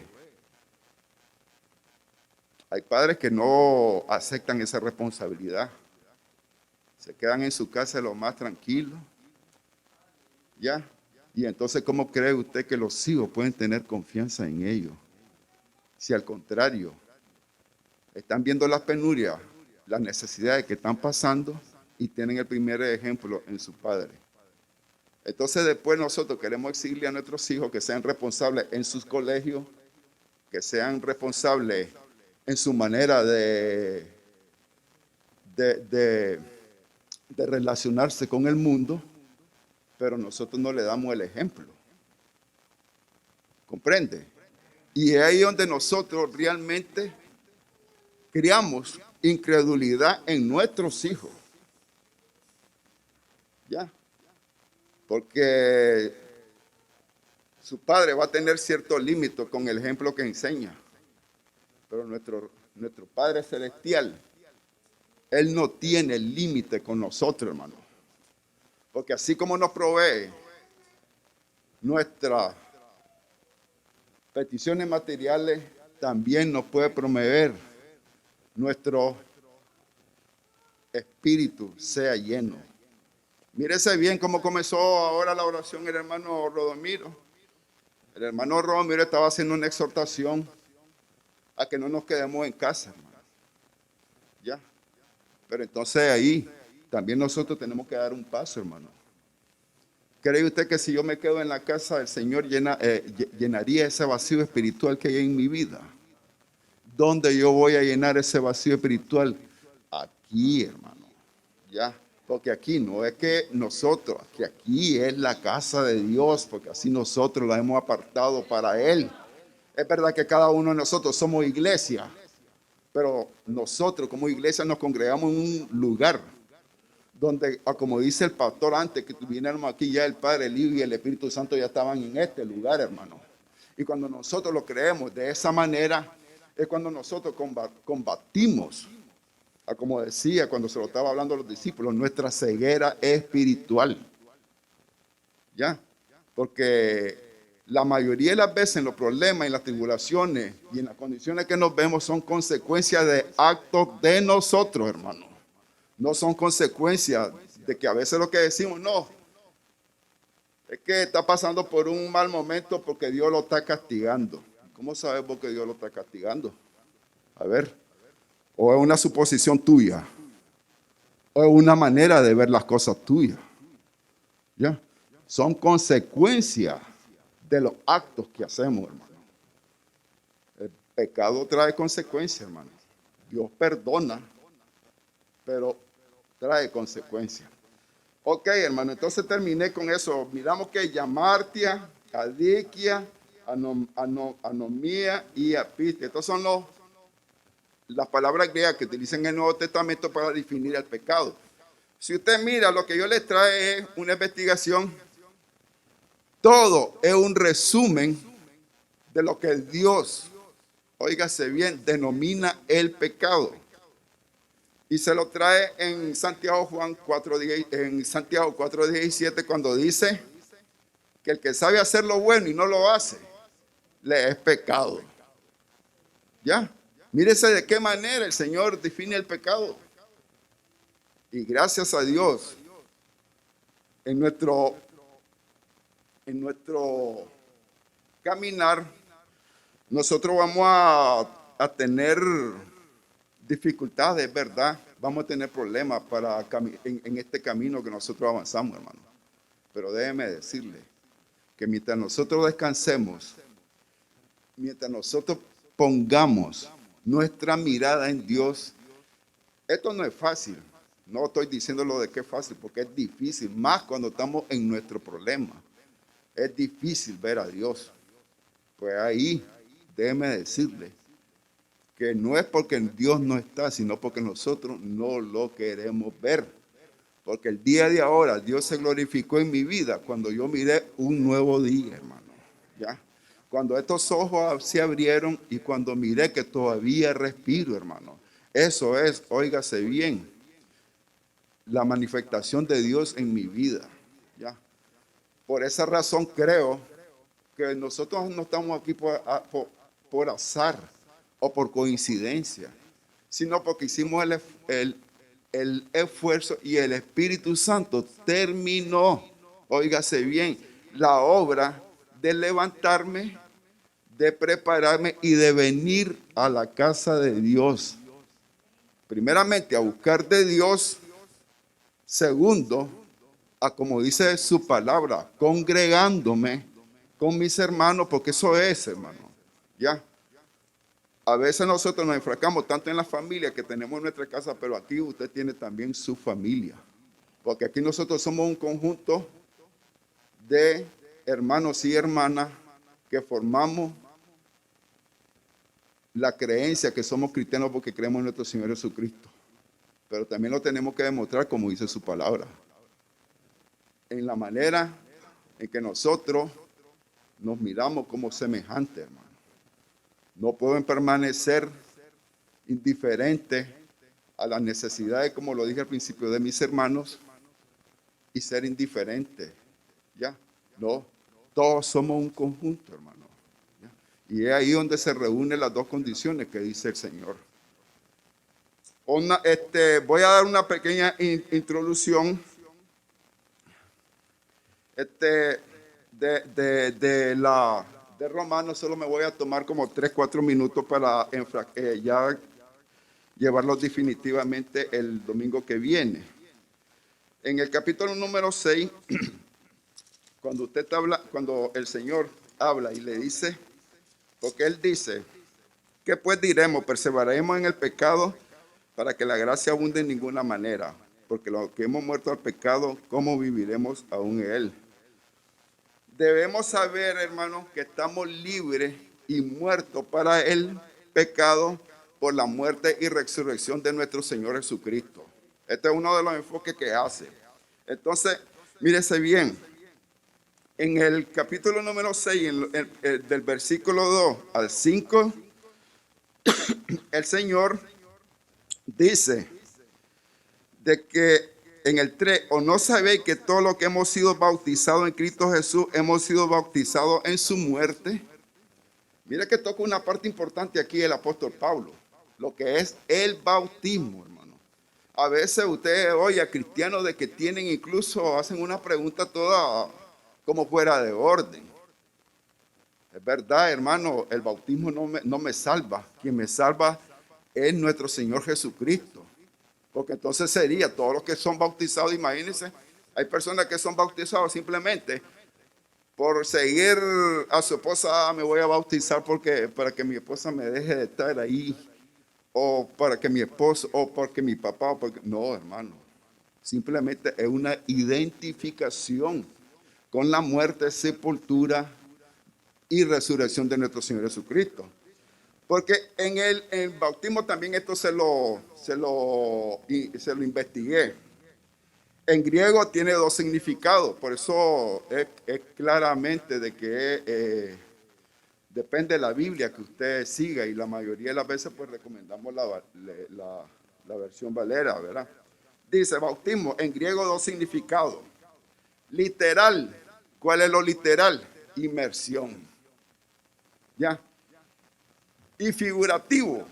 Speaker 1: Hay padres que no aceptan esa responsabilidad. Se quedan en su casa lo más tranquilos. ¿Ya? Y entonces, ¿cómo cree usted que los hijos pueden tener confianza en ellos? Si al contrario, están viendo las penurias, las necesidades que están pasando y tienen el primer ejemplo en su padre. Entonces después nosotros queremos exigirle a nuestros hijos que sean responsables en sus colegios, que sean responsables en su manera de relacionarse con el mundo, pero nosotros no le damos el ejemplo. ¿Comprende? Y es ahí donde nosotros realmente criamos incredulidad en nuestros hijos. ¿Ya? Porque su padre va a tener cierto límite con el ejemplo que enseña. Pero nuestro Padre Celestial, Él no tiene límite con nosotros, hermano. Porque así como nos provee nuestras peticiones materiales, también nos puede promover nuestro espíritu sea lleno. Mírese bien cómo comenzó ahora la oración el hermano Rodomiro. El hermano Rodomiro estaba haciendo una exhortación a que no nos quedemos en casa, hermano. ¿Ya? Pero entonces ahí también nosotros tenemos que dar un paso, hermano. ¿Cree usted que si yo me quedo en la casa, el Señor llenaría ese vacío espiritual que hay en mi vida? ¿Dónde yo voy a llenar ese vacío espiritual? Aquí, hermano. ¿Ya? Porque aquí no es que nosotros, que aquí es la casa de Dios, porque así nosotros la hemos apartado para Él. Es verdad que cada uno de nosotros somos iglesia, pero nosotros como iglesia nos congregamos en un lugar donde, como dice el pastor antes que viniéramos aquí, ya el Padre, el Hijo y el Espíritu Santo ya estaban en este lugar, hermano. Y cuando nosotros lo creemos de esa manera, es cuando nosotros combatimos, como decía cuando se lo estaba hablando a los discípulos, nuestra ceguera espiritual. ¿Ya? Porque la mayoría de las veces en los problemas, en las tribulaciones y en las condiciones que nos vemos son consecuencias de actos de nosotros, hermano. No son consecuencias de que a veces lo que decimos, no, es que está pasando por un mal momento porque Dios lo está castigando. ¿Cómo sabes vos que Dios lo está castigando? A ver, o es una suposición tuya, o es una manera de ver las cosas tuyas. ¿Ya? Son consecuencias de los actos que hacemos, hermano. El pecado trae consecuencias, hermano. Dios perdona, pero trae consecuencias. Ok, hermano, entonces terminé con eso. Miramos que llamartia, adiquia, anomía y apistia. Estos son las palabras griegas que utilizan en el Nuevo Testamento para definir el pecado. Si usted mira, lo que yo les trae es una investigación. Todo es un resumen de lo que Dios, óigase bien, denomina el pecado. Y se lo trae en Santiago 4:17 cuando dice que el que sabe hacer lo bueno y no lo hace, le es pecado. ¿Ya? Mírese de qué manera el Señor define el pecado. Y gracias a Dios, en nuestro caminar, nosotros vamos a a tener dificultades, ¿verdad? Vamos a tener problemas en este camino que nosotros avanzamos, hermano. Pero déjeme decirle que mientras nosotros descansemos, mientras nosotros pongamos nuestra mirada en Dios, esto no es fácil. No estoy diciéndolo de que es fácil, porque es difícil, más cuando estamos en nuestro problema. Es difícil ver a Dios. Pues ahí, déjeme decirle que no es porque Dios no está, sino porque nosotros no lo queremos ver. Porque el día de ahora Dios se glorificó en mi vida cuando yo miré un nuevo día, hermano. ¿Ya? Cuando estos ojos se abrieron y cuando miré que todavía respiro, hermano. Eso es, óigase bien, la manifestación de Dios en mi vida. ¿Ya? Por esa razón creo que nosotros no estamos aquí por azar o por coincidencia, sino porque hicimos el esfuerzo y el Espíritu Santo terminó, óigase bien, la obra de levantarme, de prepararme y de venir a la casa de Dios. Primeramente, a buscar de Dios. Segundo, a como dice su palabra, congregándome con mis hermanos, porque eso es, hermano. Ya. A veces nosotros nos enfrascamos tanto en la familia que tenemos en nuestra casa, pero aquí usted tiene también su familia. Porque aquí nosotros somos un conjunto de hermanos y hermanas que formamos la creencia que somos cristianos porque creemos en nuestro Señor Jesucristo. Pero también lo tenemos que demostrar como dice su palabra. En la manera en que nosotros nos miramos como semejantes, hermano. No pueden permanecer indiferentes a las necesidades, como lo dije al principio, de mis hermanos y ser indiferentes. ¿Ya? No, todos somos un conjunto, hermano. ¿Ya? Y es ahí donde se reúnen las dos condiciones que dice el Señor. Voy a dar una pequeña introducción de Romanos. Solo me voy a tomar como 3-4 minutos para ya llevarlos definitivamente el domingo que viene. En el capítulo número 6, cuando el Señor habla y le dice, porque Él dice, ¿qué pues diremos? ¿Perseveraremos en el pecado para que la gracia abunde en ninguna manera? Porque los que hemos muerto al pecado, ¿cómo viviremos aún en él? Debemos saber, hermanos, que estamos libres y muertos para el pecado por la muerte y resurrección de nuestro Señor Jesucristo. Este es uno de los enfoques que hace. Entonces, mírese bien. En el capítulo número 6, del versículo 2 al 5, el Señor dice de que en el 3, ¿o no sabéis que todos los que hemos sido bautizados en Cristo Jesús hemos sido bautizados en su muerte? Mira que toca una parte importante aquí el apóstol Pablo, lo que es el bautismo, hermano. A veces usted oye a cristianos de que tienen incluso, hacen una pregunta toda como fuera de orden. Es verdad, hermano, el bautismo no me salva. Quien me salva es nuestro Señor Jesucristo. Porque entonces sería todos los que son bautizados, imagínense, hay personas que son bautizados simplemente por seguir a su esposa, me voy a bautizar para que mi esposa me deje de estar ahí, o para que mi esposo, o porque mi papá, no, hermano, simplemente es una identificación con la muerte, sepultura y resurrección de nuestro Señor Jesucristo. Porque en el bautismo también esto se lo investigué. En griego tiene dos significados, por eso es claramente de que depende de la Biblia que usted siga y la mayoría de las veces pues recomendamos la versión Valera, ¿verdad? Dice bautismo, en griego dos significados. Literal, ¿cuál es lo literal? Inmersión. ¿Ya? Y figurativo,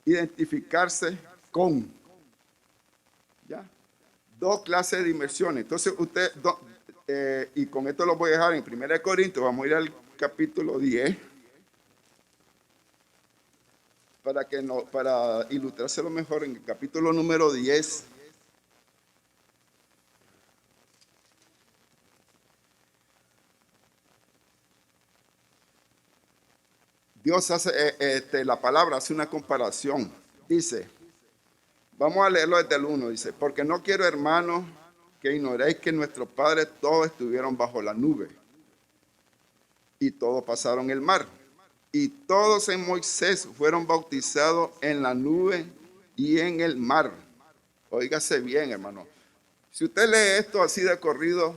Speaker 1: identificarse con. ¿Ya? Dos clases de inmersiones. Entonces usted, y con esto lo voy a dejar en 1 Corintios, vamos a ir al capítulo 10. para ilustrárselo mejor, en el capítulo número 10, Dios hace, la palabra hace una comparación. Dice, vamos a leerlo desde el 1, dice, porque no quiero, hermanos, que ignoréis que nuestros padres todos estuvieron bajo la nube y todos pasaron el mar. Y todos en Moisés fueron bautizados en la nube y en el mar. Óigase bien, hermano. Si usted lee esto así de corrido,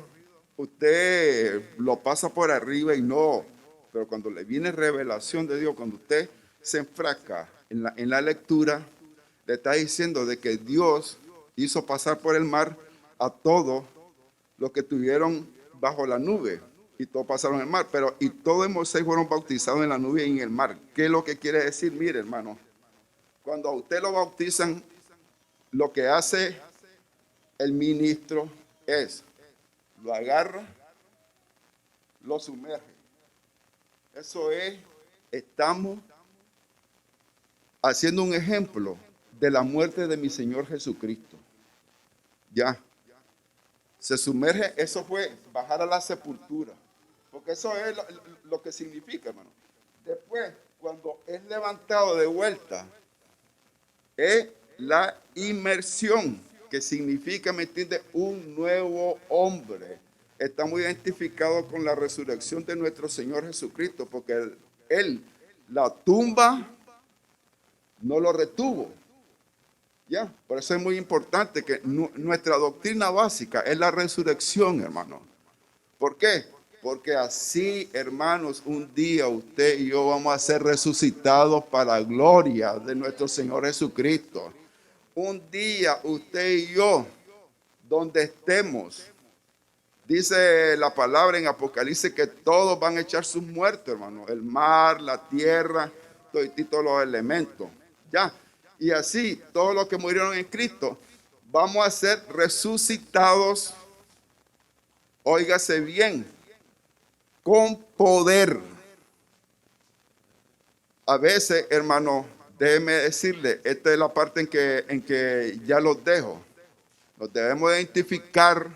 Speaker 1: usted lo pasa por arriba y no. Pero cuando le viene revelación de Dios, cuando usted se enfrasca en la lectura, le está diciendo de que Dios hizo pasar por el mar a todos los que estuvieron bajo la nube. Y todos pasaron el mar, pero y todos en Moisés fueron bautizados en la nube y en el mar. ¿Qué es lo que quiere decir? Mire, hermano, cuando a usted lo bautizan, lo que hace el ministro es, lo agarra, lo sumerge. Eso es, estamos haciendo un ejemplo de la muerte de mi Señor Jesucristo. Ya. Se sumerge, eso fue bajar a la sepultura. Porque eso es lo que significa, hermano. Después, cuando es levantado de vuelta, es la inmersión, que significa, ¿me entiende? Un nuevo hombre. Estamos identificados con la resurrección de nuestro Señor Jesucristo, porque él la tumba no lo retuvo. Ya, por eso es muy importante que nuestra doctrina básica es la resurrección, hermano. ¿Por qué? Porque así, hermanos, un día usted y yo vamos a ser resucitados para la gloria de nuestro Señor Jesucristo. Un día usted y yo, donde estemos, dice la palabra en Apocalipsis que todos van a echar sus muertos, hermano. El mar, la tierra, todos los elementos. Ya. Y así, todos los que murieron en Cristo, vamos a ser resucitados, óigase bien, con poder. A veces, hermano, déjeme decirle, esta es la parte en que ya los dejo. Nos debemos identificar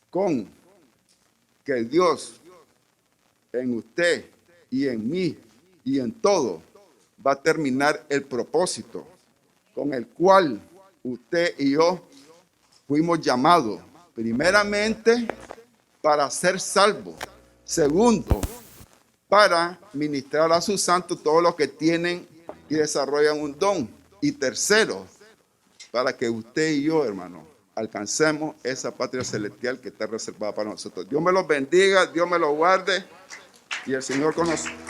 Speaker 1: con que Dios en usted y en mí y en todo va a terminar el propósito con el cual usted y yo fuimos llamados, primeramente, para ser salvos. Segundo, para ministrar a sus santos todos los que tienen y desarrollan un don. Y tercero, para que usted y yo, hermano, alcancemos esa patria celestial que está reservada para nosotros. Dios me los bendiga, Dios me los guarde y el Señor con nosotros.